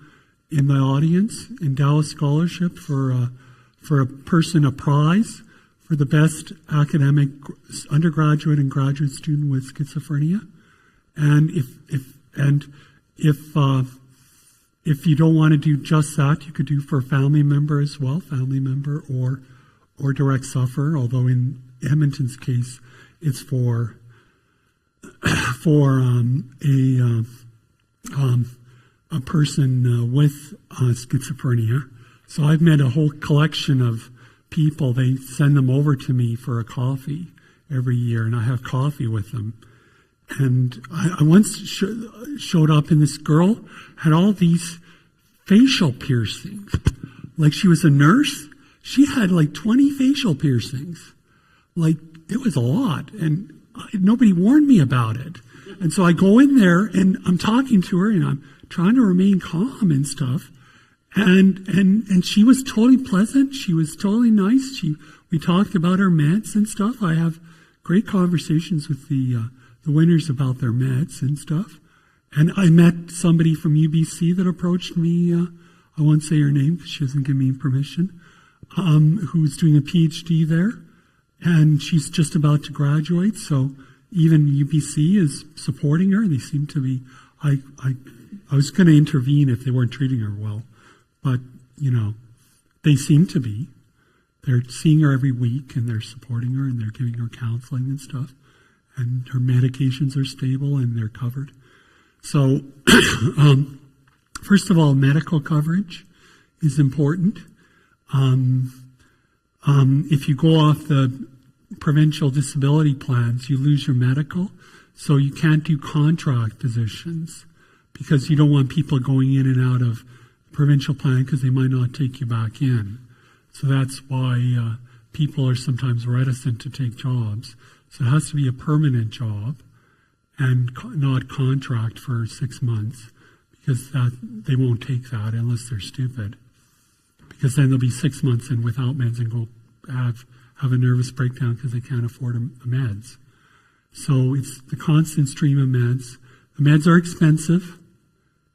in the audience, endow a scholarship for a person, a prize for the best academic undergraduate and graduate student with schizophrenia. And if you don't want to do just that, you could do for a family member as well, family member or direct sufferer. Although in Edmonton's case, it's for a person with schizophrenia. So I've met a whole collection of people. They send them over to me for a coffee every year, and I have coffee with them. And I once showed up, and this girl had all these facial piercings. Like she was a nurse. She had like 20 facial piercings. Like, it was a lot, and nobody warned me about it. And so I go in there, and I'm talking to her, and I'm trying to remain calm and stuff. And she was totally pleasant. She was totally nice. We talked about her meds and stuff. I have great conversations with the winners about their meds and stuff. And I met somebody from UBC that approached me. I won't say her name because she hasn't given me permission. Who's doing a PhD there, and she's just about to graduate. So even UBC is supporting her. They seem to be. I was going to intervene if they weren't treating her well, but they seem to be. They're seeing her every week, and they're supporting her, and they're giving her counseling and stuff. And her medications are stable, and they're covered. So, first of all, medical coverage is important. If you go off the provincial disability plans, you lose your medical, so you can't do contract positions because you don't want people going in and out of the provincial plan because they might not take you back in. So that's why people are sometimes reticent to take jobs. So it has to be a permanent job and not contract for 6 months, because they won't take that unless they're stupid. Because then they'll be 6 months in without meds and go have a nervous breakdown because they can't afford the meds. So it's the constant stream of meds. The meds are expensive,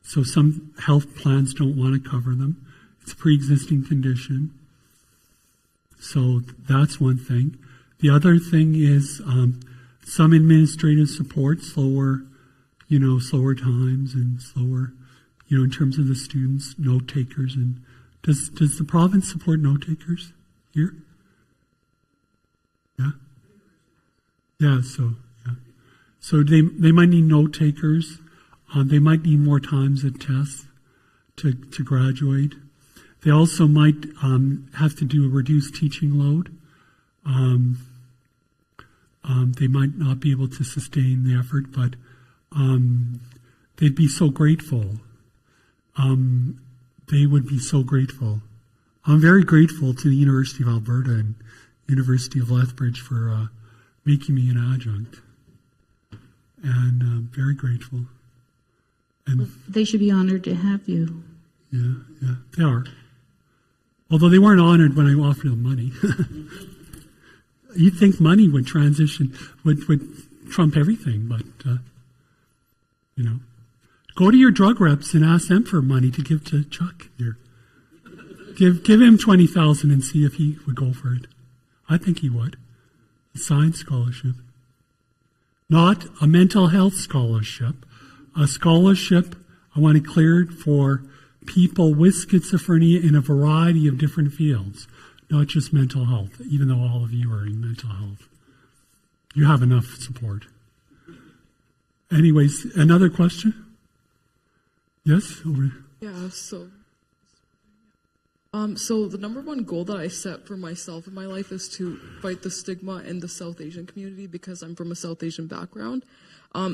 so some health plans don't want to cover them. It's a pre-existing condition. So that's one thing. The other thing is some administrative support, slower times and slower, in terms of the students, note takers. And does the province support note takers here? Yeah. Yeah. So they might need note takers. They might need more times at tests to graduate. They also might have to do a reduced teaching load. They might not be able to sustain the effort, but they'd be so grateful. They would be so grateful. I'm very grateful to the University of Alberta and University of Lethbridge for making me an adjunct. And very grateful. And They should be honored to have you. yeah, they are. Although they weren't honored when I offered them money. You'd think money would would trump everything, but, go to your drug reps and ask them for money to give to Chuck here. Give him $20,000 and see if he would go for it. I think he would. A science scholarship. Not a mental health scholarship. A scholarship, I want it cleared for people with schizophrenia in a variety of different fields, not just mental health, even though all of you are in mental health. You have enough support. Anyways, another question? Yes? Yeah, so the number one goal that I set for myself in my life is to fight the stigma in the South Asian community because I'm from a South Asian background.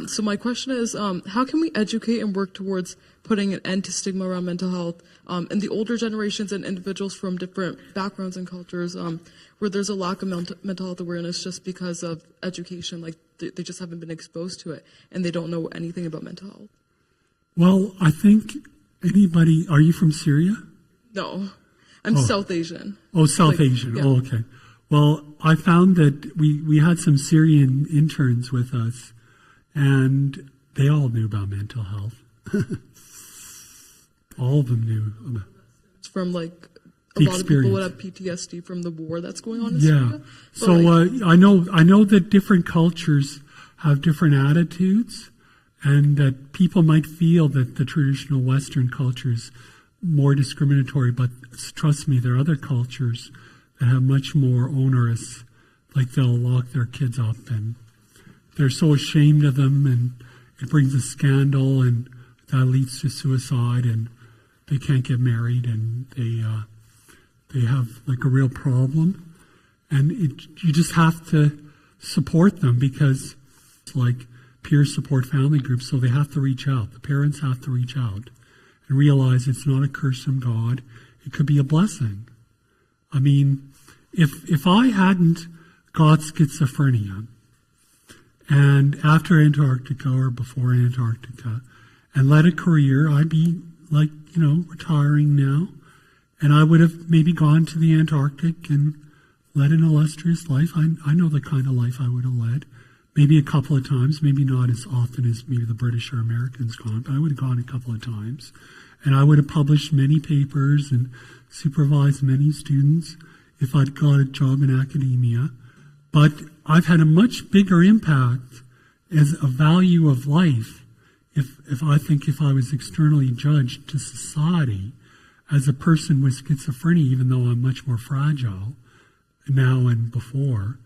So my question is, how can we educate and work towards putting an end to stigma around mental health in the older generations and individuals from different backgrounds and cultures where there's a lack of mental health awareness just because of education, like they just haven't been exposed to it and they don't know anything about mental health? Well, I think are you from Syria? No, I'm South Asian. Oh, South Asian. Yeah. Oh, okay. Well, I found that we had some Syrian interns with us, and they all knew about mental health. All of them knew. It's from a The lot of people would experience. have PTSD from the war that's going on in Yeah. Syria. But So I know that different cultures have different attitudes, and that people might feel that the traditional Western culture is more discriminatory, but trust me, there are other cultures that have much more onerous, like they'll lock their kids up and they're so ashamed of them and it brings a scandal and that leads to suicide and they can't get married and they have a real problem. And you just have to support them because it's like peer support family groups, so they have to reach out. The parents have to reach out and realize it's not a curse from God. It could be a blessing. I mean, if I hadn't got schizophrenia, and after Antarctica or before Antarctica, and led a career, I'd be retiring now, and I would have maybe gone to the Antarctic and led an illustrious life. I know the kind of life I would have led. Maybe a couple of times, maybe not as often as maybe the British or Americans gone, but I would have gone a couple of times. And I would have published many papers and supervised many students if I'd got a job in academia. But I've had a much bigger impact as a value of life if I was externally judged to society as a person with schizophrenia, even though I'm much more fragile now and before,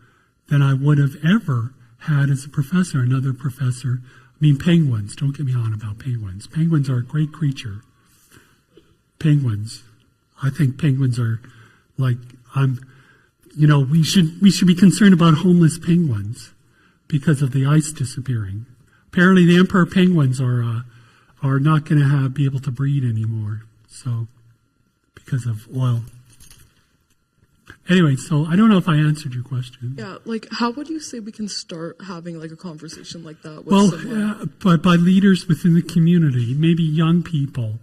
than I would have ever had as a professor. Another professor, penguins, don't get me on about penguins. Penguins are a great creature. Penguins. I think penguins are we should be concerned about homeless penguins because of the ice disappearing. Apparently the emperor penguins are not going to be able to breed anymore. So, because of oil. Anyway, so I don't know if I answered your question. Yeah, how would you say we can start having a conversation like that with someone? But by leaders within the community, maybe young people,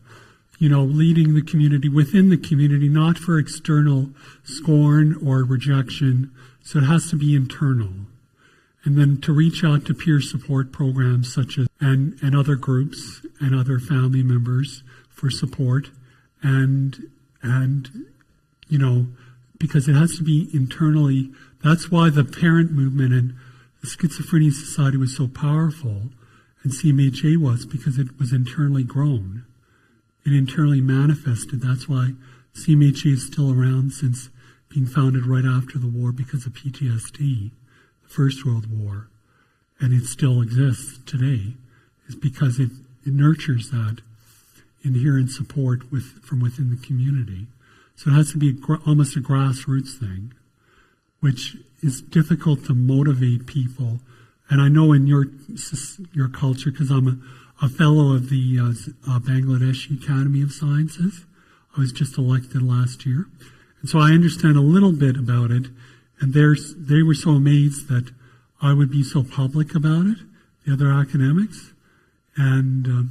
leading the community within the community, not for external scorn or rejection. So it has to be internal. And then to reach out to peer support programs such as, and other groups and other family members for support and because it has to be internally. That's why the parent movement and the Schizophrenia Society was so powerful, and CMHA was, because it was internally grown. It internally manifested. That's why CMHA is still around since being founded right after the war because of PTSD, the First World War, and it still exists today, is because it nurtures that inherent support from within the community. So it has to be almost a grassroots thing, which is difficult to motivate people. And I know in your culture, because I'm a fellow of the Bangladeshi Academy of Sciences. I was just elected last year. And so I understand a little bit about it. And they were so amazed that I would be so public about it, the other academics. And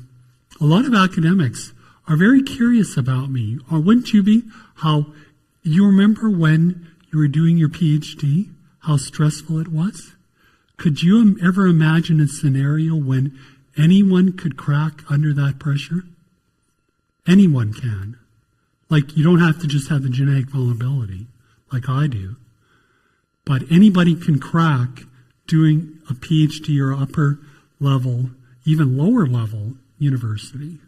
a lot of academics are very curious about me. Or wouldn't you be? How you remember when you were doing your PhD, how stressful it was? Could you ever imagine a scenario when anyone could crack under that pressure? Anyone can. Like, you don't have to just have the genetic vulnerability, like I do. But anybody can crack doing a PhD or upper level, even lower level university.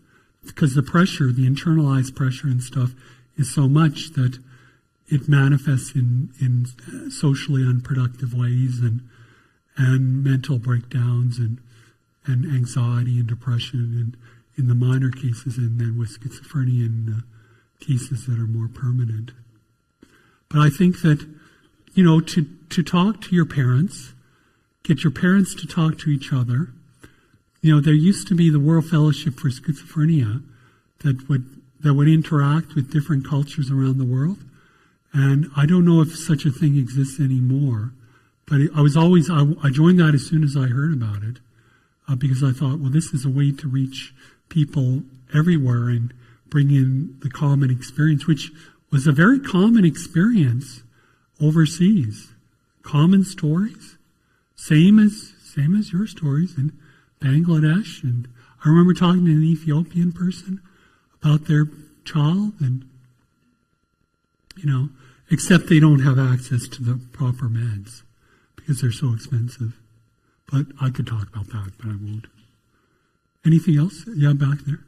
Because the pressure, the internalized pressure and stuff, is so much that it manifests in socially unproductive ways and mental breakdowns and anxiety and depression, and in the minor cases, and then with schizophrenia and cases that are more permanent. But I think that, to talk to your parents, get your parents to talk to each other. There used to be the World Fellowship for Schizophrenia that would interact with different cultures around the world. And I don't know if such a thing exists anymore. But I joined that as soon as I heard about it, because I thought, well, this is a way to reach people everywhere and bring in the common experience, which was a very common experience overseas. Common stories, same as your stories in Bangladesh. And I remember talking to an Ethiopian person about their child, and except they don't have access to the proper meds because they're so expensive. But I could talk about that, but I won't. Anything else? Yeah, back there.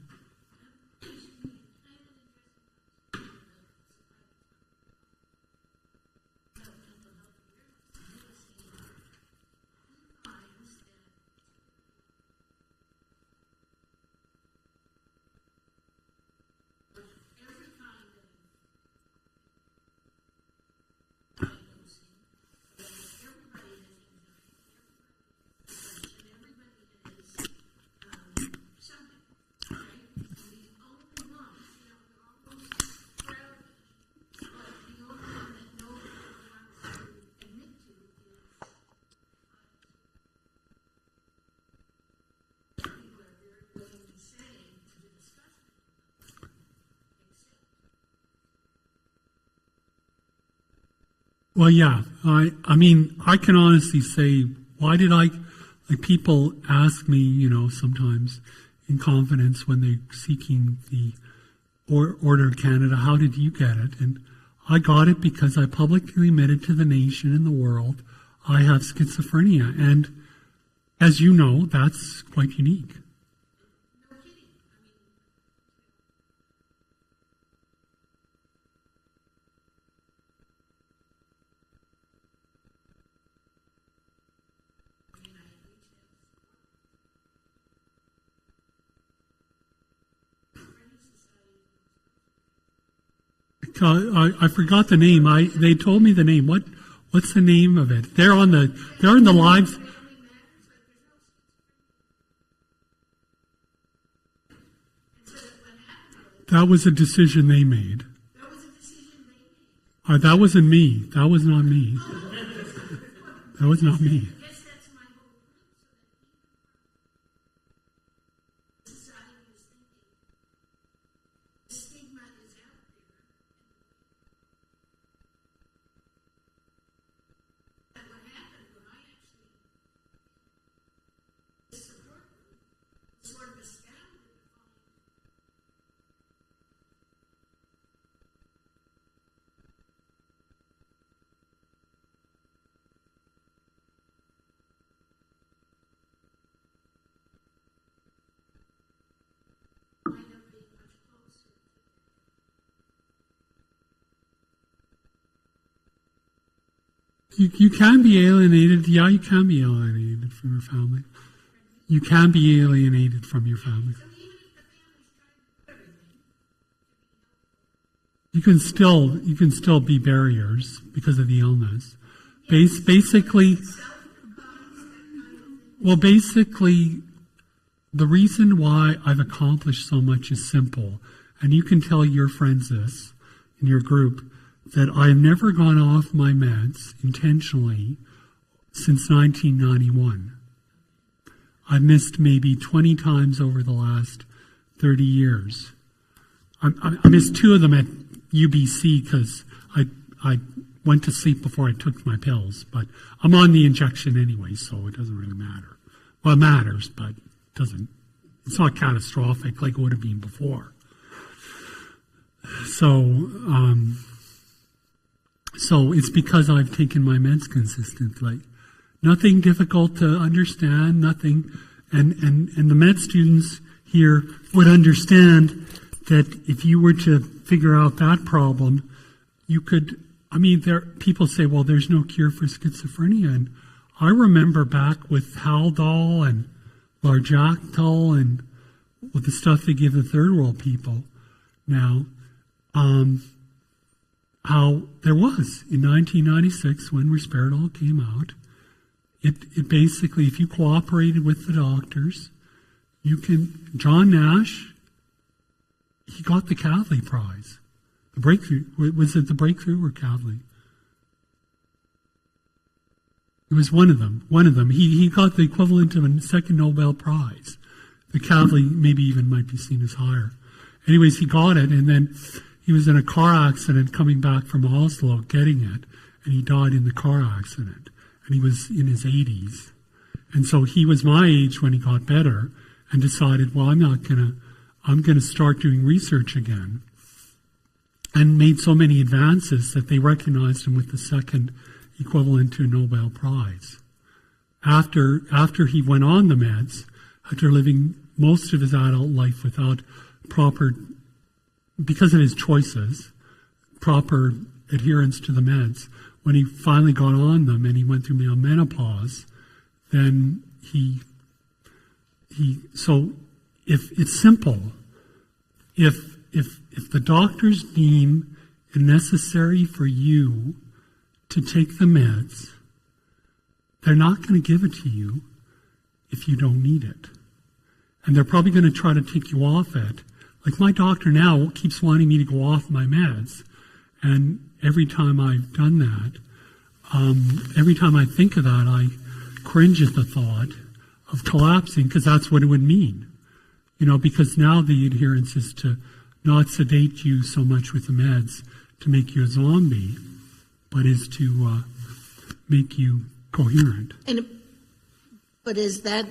Well, yeah. I mean, I can honestly say, why did people ask me, sometimes in confidence when they're seeking the Order of Canada, how did you get it? And I got it because I publicly admitted to the nation and the world I have schizophrenia. And as you know, that's quite unique. I forgot the name. They told me the name. What's the name of it? They're in the live. That was a decision they made. That wasn't me. That was not me. That was not me. You can be alienated. Yeah, you can be alienated from your family. You can be alienated from your family. You can still be barriers because of the illness. Basically, the reason why I've accomplished so much is simple, and you can tell your friends this in your group, that I've never gone off my meds intentionally since 1991. I've missed maybe 20 times over the last 30 years. I missed 2 of them at UBC because I went to sleep before I took my pills, but I'm on the injection anyway, so it doesn't really matter. Well, it matters, but it's not catastrophic like it would have been before. So it's because I've taken my meds consistently. Nothing difficult to understand, nothing, and the med students here would understand that if you were to figure out that problem, you could, people say, well, there's no cure for schizophrenia, and I remember back with Haldol and Largactil and with the stuff they give the third world people now, how there was in 1996 when Risperidol came out. It basically, if you cooperated with the doctors, John Nash, he got the Kavli Prize. The breakthrough, was it the breakthrough or Kavli? It was one of them. He got the equivalent of a second Nobel Prize. The Kavli maybe even might be seen as higher. Anyways, he got it, and then he was in a car accident coming back from Oslo getting it, and he died in the car accident. And he was in his 80s. And so he was my age when he got better and decided, well, I'm going to start doing research again. And made so many advances that they recognized him with the second equivalent to a Nobel Prize. After he went on the meds, after living most of his adult life without because of his choices, proper adherence to the meds, when he finally got on them and he went through menopause, then so if it's simple, if the doctors deem it necessary for you to take the meds, they're not going to give it to you if you don't need it. And they're probably going to try to take you off it. Like my doctor now keeps wanting me to go off my meds. And every time I've done that, every time I think of that, I cringe at the thought of collapsing, because that's what it would mean. Because now the adherence is to not sedate you so much with the meds to make you a zombie, but is to make you coherent. But is that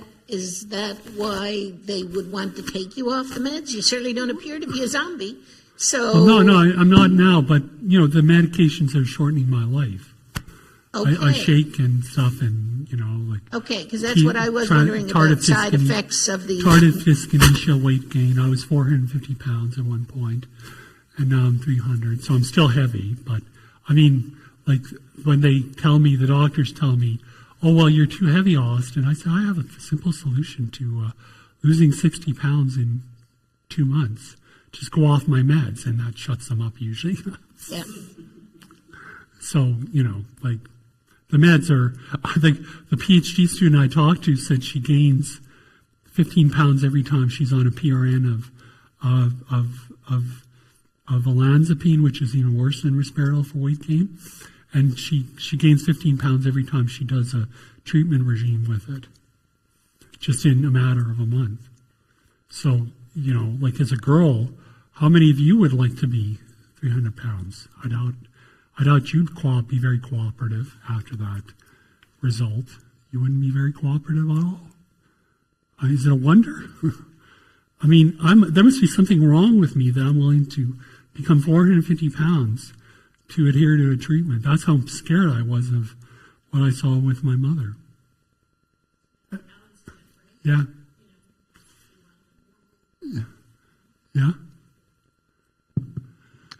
why they would want to take you off the meds? You certainly don't appear to be a zombie. So well, no, I'm not now, but the medications are shortening my life. Okay. I shake and stuff, and okay, because that's what I was wondering about side effects of the tardive dyskinesia, weight gain. I was 450 pounds at one point, and now I'm 300. So I'm still heavy, but like when the doctors tell me, oh, well, you're too heavy, Austin. I said, I have a simple solution to losing 60 pounds in 2 months. Just go off my meds, and that shuts them up usually. Yeah. So, the meds are, I think the PhD student I talked to said she gains 15 pounds every time she's on a PRN of olanzapine, which is even worse than Risperidol for weight gain. And she gains 15 pounds every time she does a treatment regime with it, just in a matter of a month. So, as a girl, how many of you would like to be 300 pounds? I doubt you'd be very cooperative after that result. You wouldn't be very cooperative at all. Is it a wonder? There must be something wrong with me that I'm willing to become 450 pounds to adhere to a treatment. That's how scared I was of what I saw with my mother. Yeah. Yeah.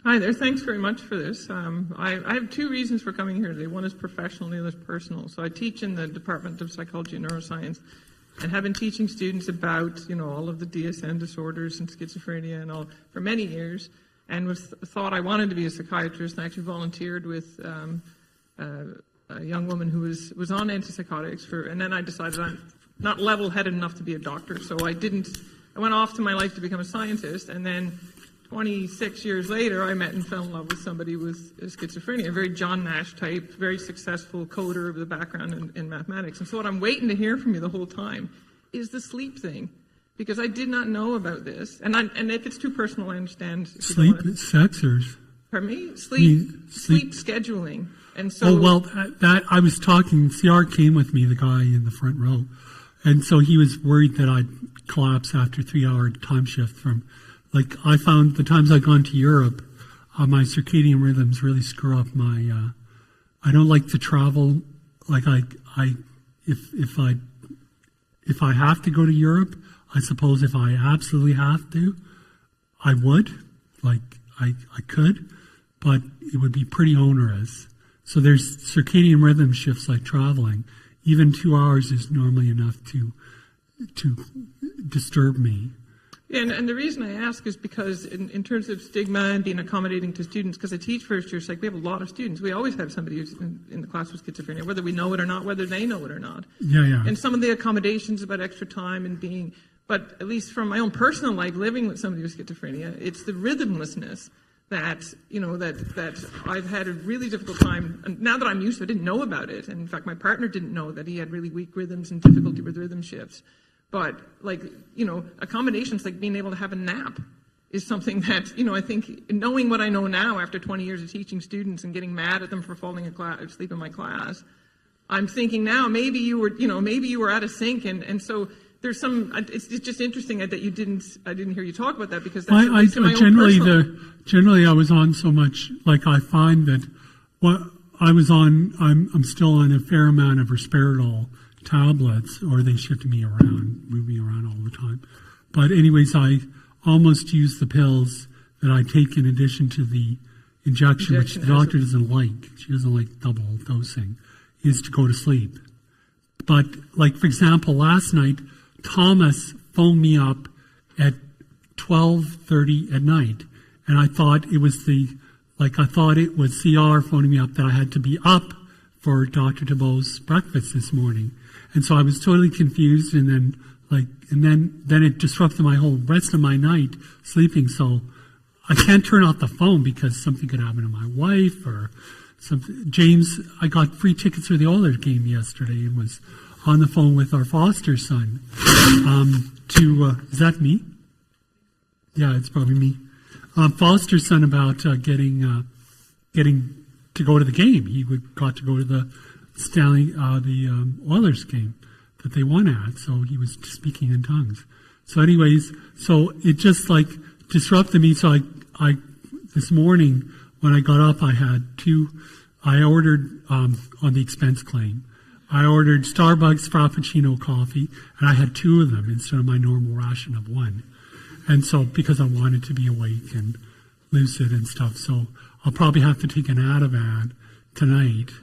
Hi there. Thanks very much for this. I have 2 reasons for coming here today. One is professional, the other is personal. So I teach in the Department of Psychology and Neuroscience, and have been teaching students about all of the DSM disorders and schizophrenia and all for many years. and thought I wanted to be a psychiatrist, and actually volunteered with a young woman who was on antipsychotics and then I decided I'm not level-headed enough to be a doctor, so I went off to my life to become a scientist, and then 26 years later, I met and fell in love with somebody with schizophrenia, a very John Nash type, very successful coder with a background in mathematics. And so what I'm waiting to hear from you the whole time is the sleep thing, because I did not know about this. And if it's too personal, I understand. Sleep sexers. Pardon me? Sleep scheduling. And so, oh, well, that I was talking, CR came with me, the guy in the front row, and so he was worried that I'd collapse after 3-hour time shift from, like, I found the times I've gone to Europe, my circadian rhythms really screw up my, I don't like to travel, like if I have to go to Europe, I suppose if I absolutely have to, I would, like, I could, but it would be pretty onerous. So there's circadian rhythm shifts like traveling. Even 2 hours is normally enough to disturb me. Yeah, and the reason I ask is because in terms of stigma and being accommodating to students, because I teach first year psych, we have a lot of students. We always have somebody who's in the class with schizophrenia, whether we know it or not, whether they know it or not. Yeah. And some of the accommodations about extra time and being, but at least from my own personal life, living with somebody with schizophrenia, it's the rhythmlessness that, that I've had a really difficult time. And now that I'm used to it, I didn't know about it. And in fact, my partner didn't know that he had really weak rhythms and difficulty with rhythm shifts. But, like, accommodations like being able to have a nap is something that, I think, knowing what I know now after 20 years of teaching students and getting mad at them for falling asleep in my class, I'm thinking now maybe you were out of sync. And so there's it's just interesting that I didn't hear you talk about that, because that's my own generally I was on so much, like, I find that what I was on, I'm still on a fair amount of risperidol tablets, or they shift me around, move me around all the time. But anyways, I almost use the pills that I take in addition to the injection, which the doctor doesn't like. She doesn't like double dosing, is to go to sleep. But, like, for example, last night, Thomas phoned me up at 12:30 at night, and I thought it was CR phoning me up that I had to be up for Dr. DeBoe's breakfast this morning. And so I was totally confused, and then it disrupted my whole rest of my night sleeping. So I can't turn off the phone because something could happen to my wife or something. James, I got free tickets for the Oilers game yesterday and was on the phone with our foster son. Is that me? Yeah, it's probably me. Foster son about getting to go to the game. He got to go to the Oilers game that they won at, so he was speaking in tongues. So anyways, so it just like disrupted me. So I this morning when I got up, I ordered on the expense claim. I ordered Starbucks Frappuccino coffee, and I had 2 of them instead of my normal ration of 1. And so because I wanted to be awake and lucid and stuff, so I'll probably have to take an Ativan tonight.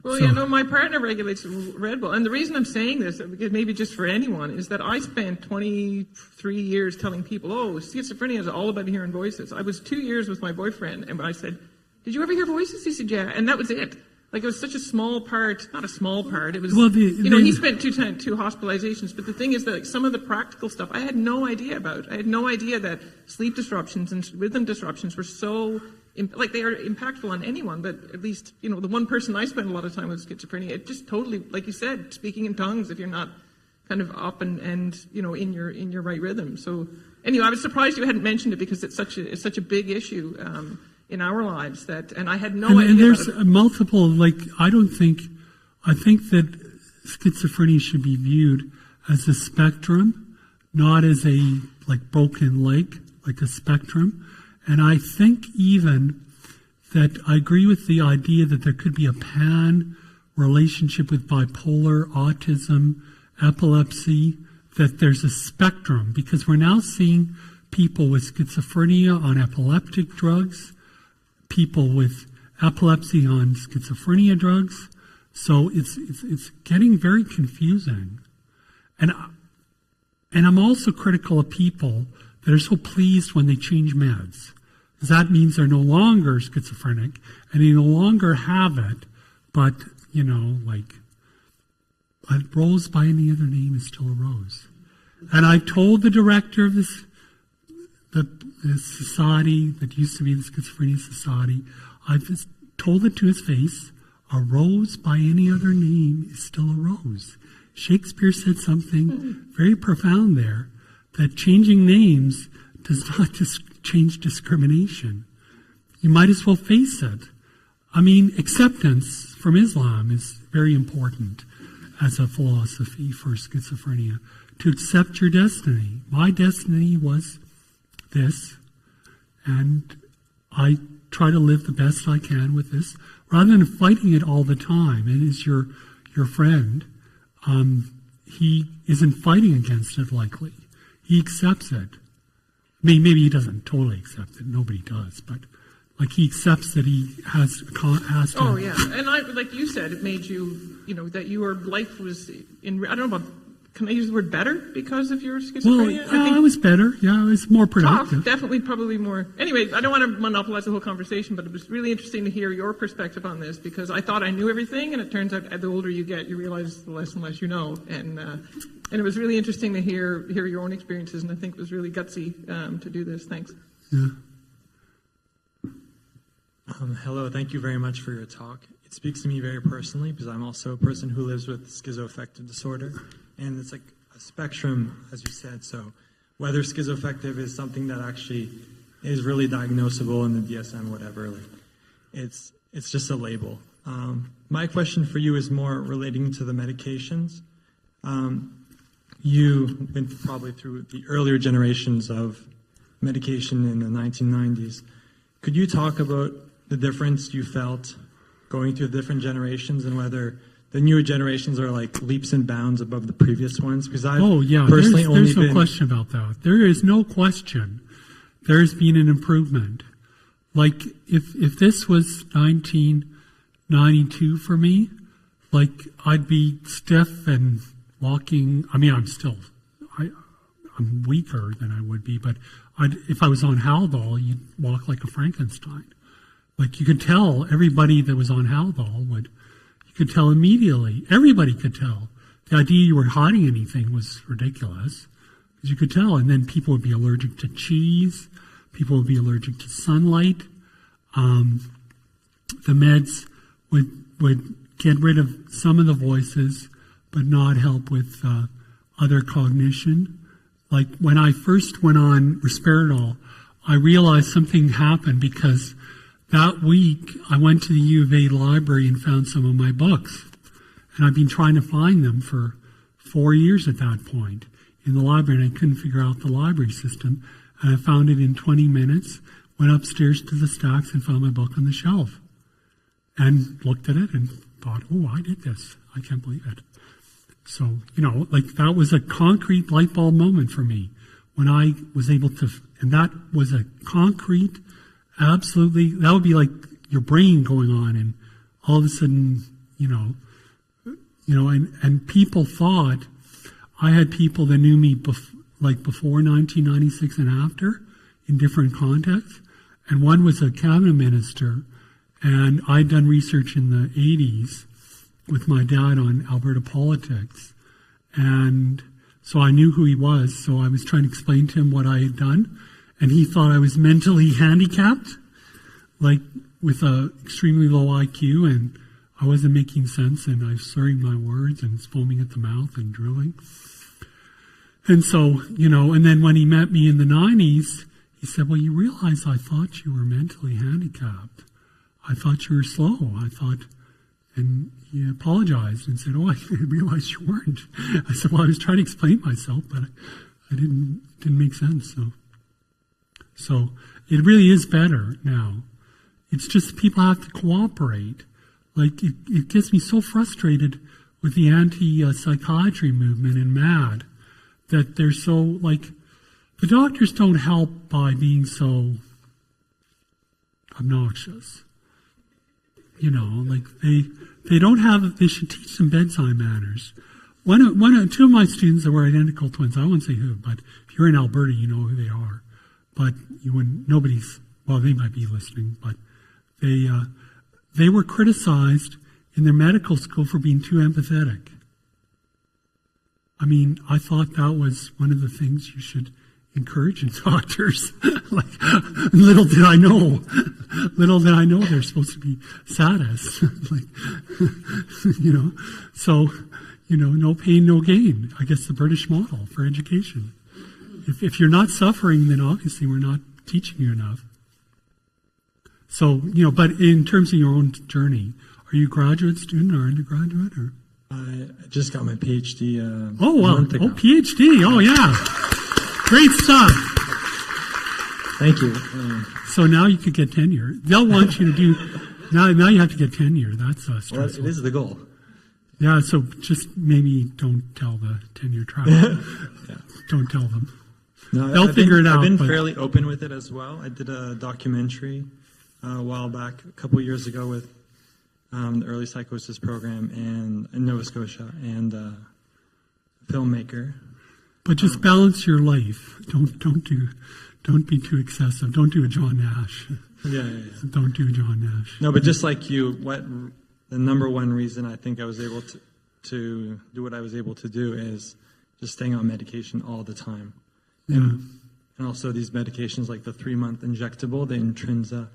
Well, my partner regulates Red Bull. And the reason I'm saying this, maybe just for anyone, is that I spent 23 years telling people, schizophrenia is all about hearing voices. I was 2 years with my boyfriend, and I said, did you ever hear voices? He said, yeah. And that was it. Like, it was such a small part, not a small part. It was, he spent 2 hospitalizations. But the thing is that, like, some of the practical stuff I had no idea about. I had no idea that sleep disruptions and rhythm disruptions were so, they are impactful on anyone. But at least, the one person I spent a lot of time with schizophrenia, it just totally, like you said, speaking in tongues if you're not kind of up and in your right rhythm. So anyway, I was surprised you hadn't mentioned it because it's such a big issue in our lives and I had no idea. And there's multiple, I think that schizophrenia should be viewed as a spectrum, not as a broken leg, like a spectrum. And I think even that I agree with the idea that there could be a pan relationship with bipolar, autism, epilepsy, that there's a spectrum, because we're now seeing people with schizophrenia on epileptic drugs, people with epilepsy on schizophrenia drugs. So it's getting very confusing. And I'm also critical of people that are so pleased when they change meds. That means they're no longer schizophrenic, and they no longer have it, but, like, a rose by any other name is still a rose. And I told the director of this society that used to be the Schizophrenia Society, I just told it to his face, a rose by any other name is still a rose. Shakespeare said something very profound there, that changing names does not change discrimination. You might as well face it. I mean, acceptance from Islam is very important as a philosophy for schizophrenia. To accept your destiny. My destiny was this, and I try to live the best I can with this, rather than fighting it all the time. And as your friend, he isn't fighting against it likely. He accepts it. I mean, maybe he doesn't totally accept it. Nobody does, but like he accepts that he has to. Oh yeah, and like you said, it made you, that your life was in. I don't know about. Can I use the word better because of your schizophrenia? Well, I was better. Yeah, I was more productive. Definitely, probably more. Anyway, I don't want to monopolize the whole conversation, but it was really interesting to hear your perspective on this because I thought I knew everything, and it turns out the older you get, you realize the less and less you know. And it was really interesting to hear your own experiences, and I think it was really gutsy to do this. Thanks. Yeah. Hello, thank you very much for your talk. It speaks to me very personally because I'm also a person who lives with schizoaffective disorder. And it's like a spectrum, as you said. So whether schizoaffective is something that actually is really diagnosable in the DSM, whatever, like it's just a label. My question for you is more relating to the medications. You've been probably through the earlier generations of medication in the 1990s. Could you talk about the difference you felt going through different generations and whether the newer generations are like leaps and bounds above the previous ones? Because I've personally there's no question about that. There is no question. There's been an improvement. Like if this was 1992 for me, like I'd be stiff and walking. I mean, I'm weaker than I would be, but if I was on Haldol, you'd walk like a Frankenstein. Like you could tell everybody that was on Haldol would. You could tell immediately. Everybody could tell. The idea you were hiding anything was ridiculous, because you could tell. And then people would be allergic to cheese. People would be allergic to sunlight. The meds would get rid of some of the voices, but not help with other cognition. Like when I first went on risperidol, I realized something happened because that week, I went to the U of A library and found some of my books. And I've been trying to find them for 4 years at that point in the library, and I couldn't figure out the library system. And I found it in 20 minutes, went upstairs to the stacks and found my book on the shelf. And looked at it and thought, oh, I did this. I can't believe it. So, like that was a concrete light bulb moment for me when I was able to, and that was a concrete. Absolutely, that would be like your brain going on, and all of a sudden, and people thought I had people that knew me before 1996 and after in different contexts, and one was a cabinet minister, and I'd done research in the 80s with my dad on Alberta politics, and so I knew who he was. So I was trying to explain to him what I had done. And he thought I was mentally handicapped, like with a extremely low IQ, and I wasn't making sense, and I was slurring my words and foaming at the mouth and drooling. And so, and then when he met me in the 90s, he said, well, you realize I thought you were mentally handicapped. I thought you were slow. And he apologized and said, oh, I didn't realize you weren't. I said, well, I was trying to explain myself, but I didn't make sense, So it really is better now. It's just people have to cooperate. Like it gets me so frustrated with the anti-psychiatry movement and MAD that they're so like the doctors don't help by being so obnoxious. Like they don't have. They should teach some bedside manners. Two of my students that were identical twins. I won't say who, but if you're in Alberta, you know who they are. But nobody's well, they might be listening, but they were criticized in their medical school for being too empathetic. I mean, I thought that was one of the things you should encourage in doctors. Like, little did I know they're supposed to be sadists. Like, so, no pain, no gain. I guess the British model for education. If you're not suffering, then obviously we're not teaching you enough. So, but in terms of your own journey, are you a graduate student or undergraduate? Or? I just got my PhD a wow. month ago. Oh, PhD. Oh, yeah. Great stuff. Thank you. So now you could get tenure. They'll want you to do, now you have to get tenure. That's stressful. Well, it is the goal. Yeah, so just maybe don't tell the tenure track. Yeah. Don't tell them. No, They'll figure it out. I've been fairly open with it as well. I did a documentary a while back, a couple years ago, with the early psychosis program in Nova Scotia, and a filmmaker. But just balance your life. Don't be too excessive. Don't do a John Nash. Yeah. Don't do John Nash. No, but just like you, the number one reason I think I was able to do what I was able to do is just staying on medication all the time. Yeah. And also these medications, like the 3-month injectable, the Intrinsa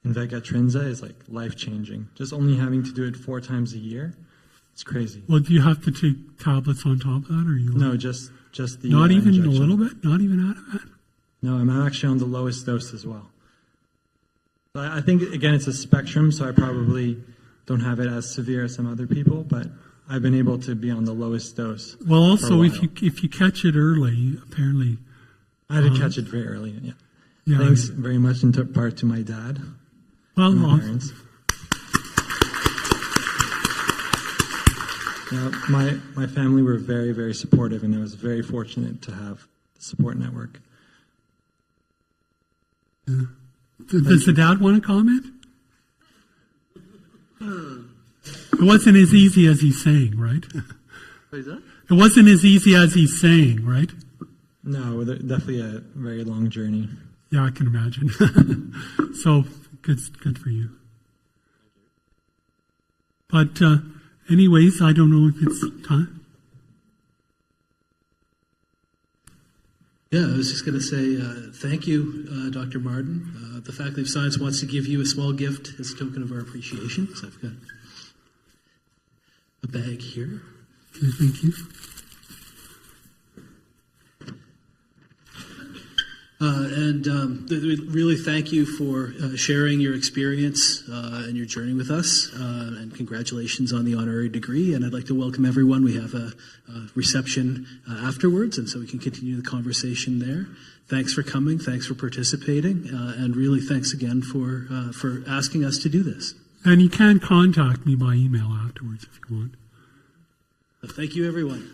and Vegatrinza, is like life-changing. Just only having to do it 4 times a year, it's crazy. Well, do you have to take tablets on top of that, or you? No, just the not even injection. a little bit. Not even out of that. No, I'm actually on the lowest dose as well. So I think again it's a spectrum, so I probably don't have it as severe as some other people, but I've been able to be on the lowest dose. Well, also for a while. if you catch it early, apparently. I had to catch it very early. Yeah. Yeah. Thanks very much in part to my dad. Well, my parents. Yeah, my family were very, very supportive, and I was very fortunate to have the support network. Yeah. Does the dad want to comment? It wasn't as easy as he's saying, right? What is that? It wasn't as easy as he's saying, right? No, definitely a very long journey. Yeah, I can imagine. So good for you. But anyways, I don't know if it's time. Yeah, I was just going to say thank you, Dr. Mardon. The Faculty of Science wants to give you a small gift as a token of our appreciation. So I've got a bag here. Okay, thank you. We really thank you for sharing your experience and your journey with us, and congratulations on the honorary degree. And I'd like to welcome everyone. We have a reception afterwards, and so we can continue the conversation there. Thanks for coming. Thanks for participating, and really thanks again for asking us to do this. And you can contact me by email afterwards if you want. Thank you, everyone.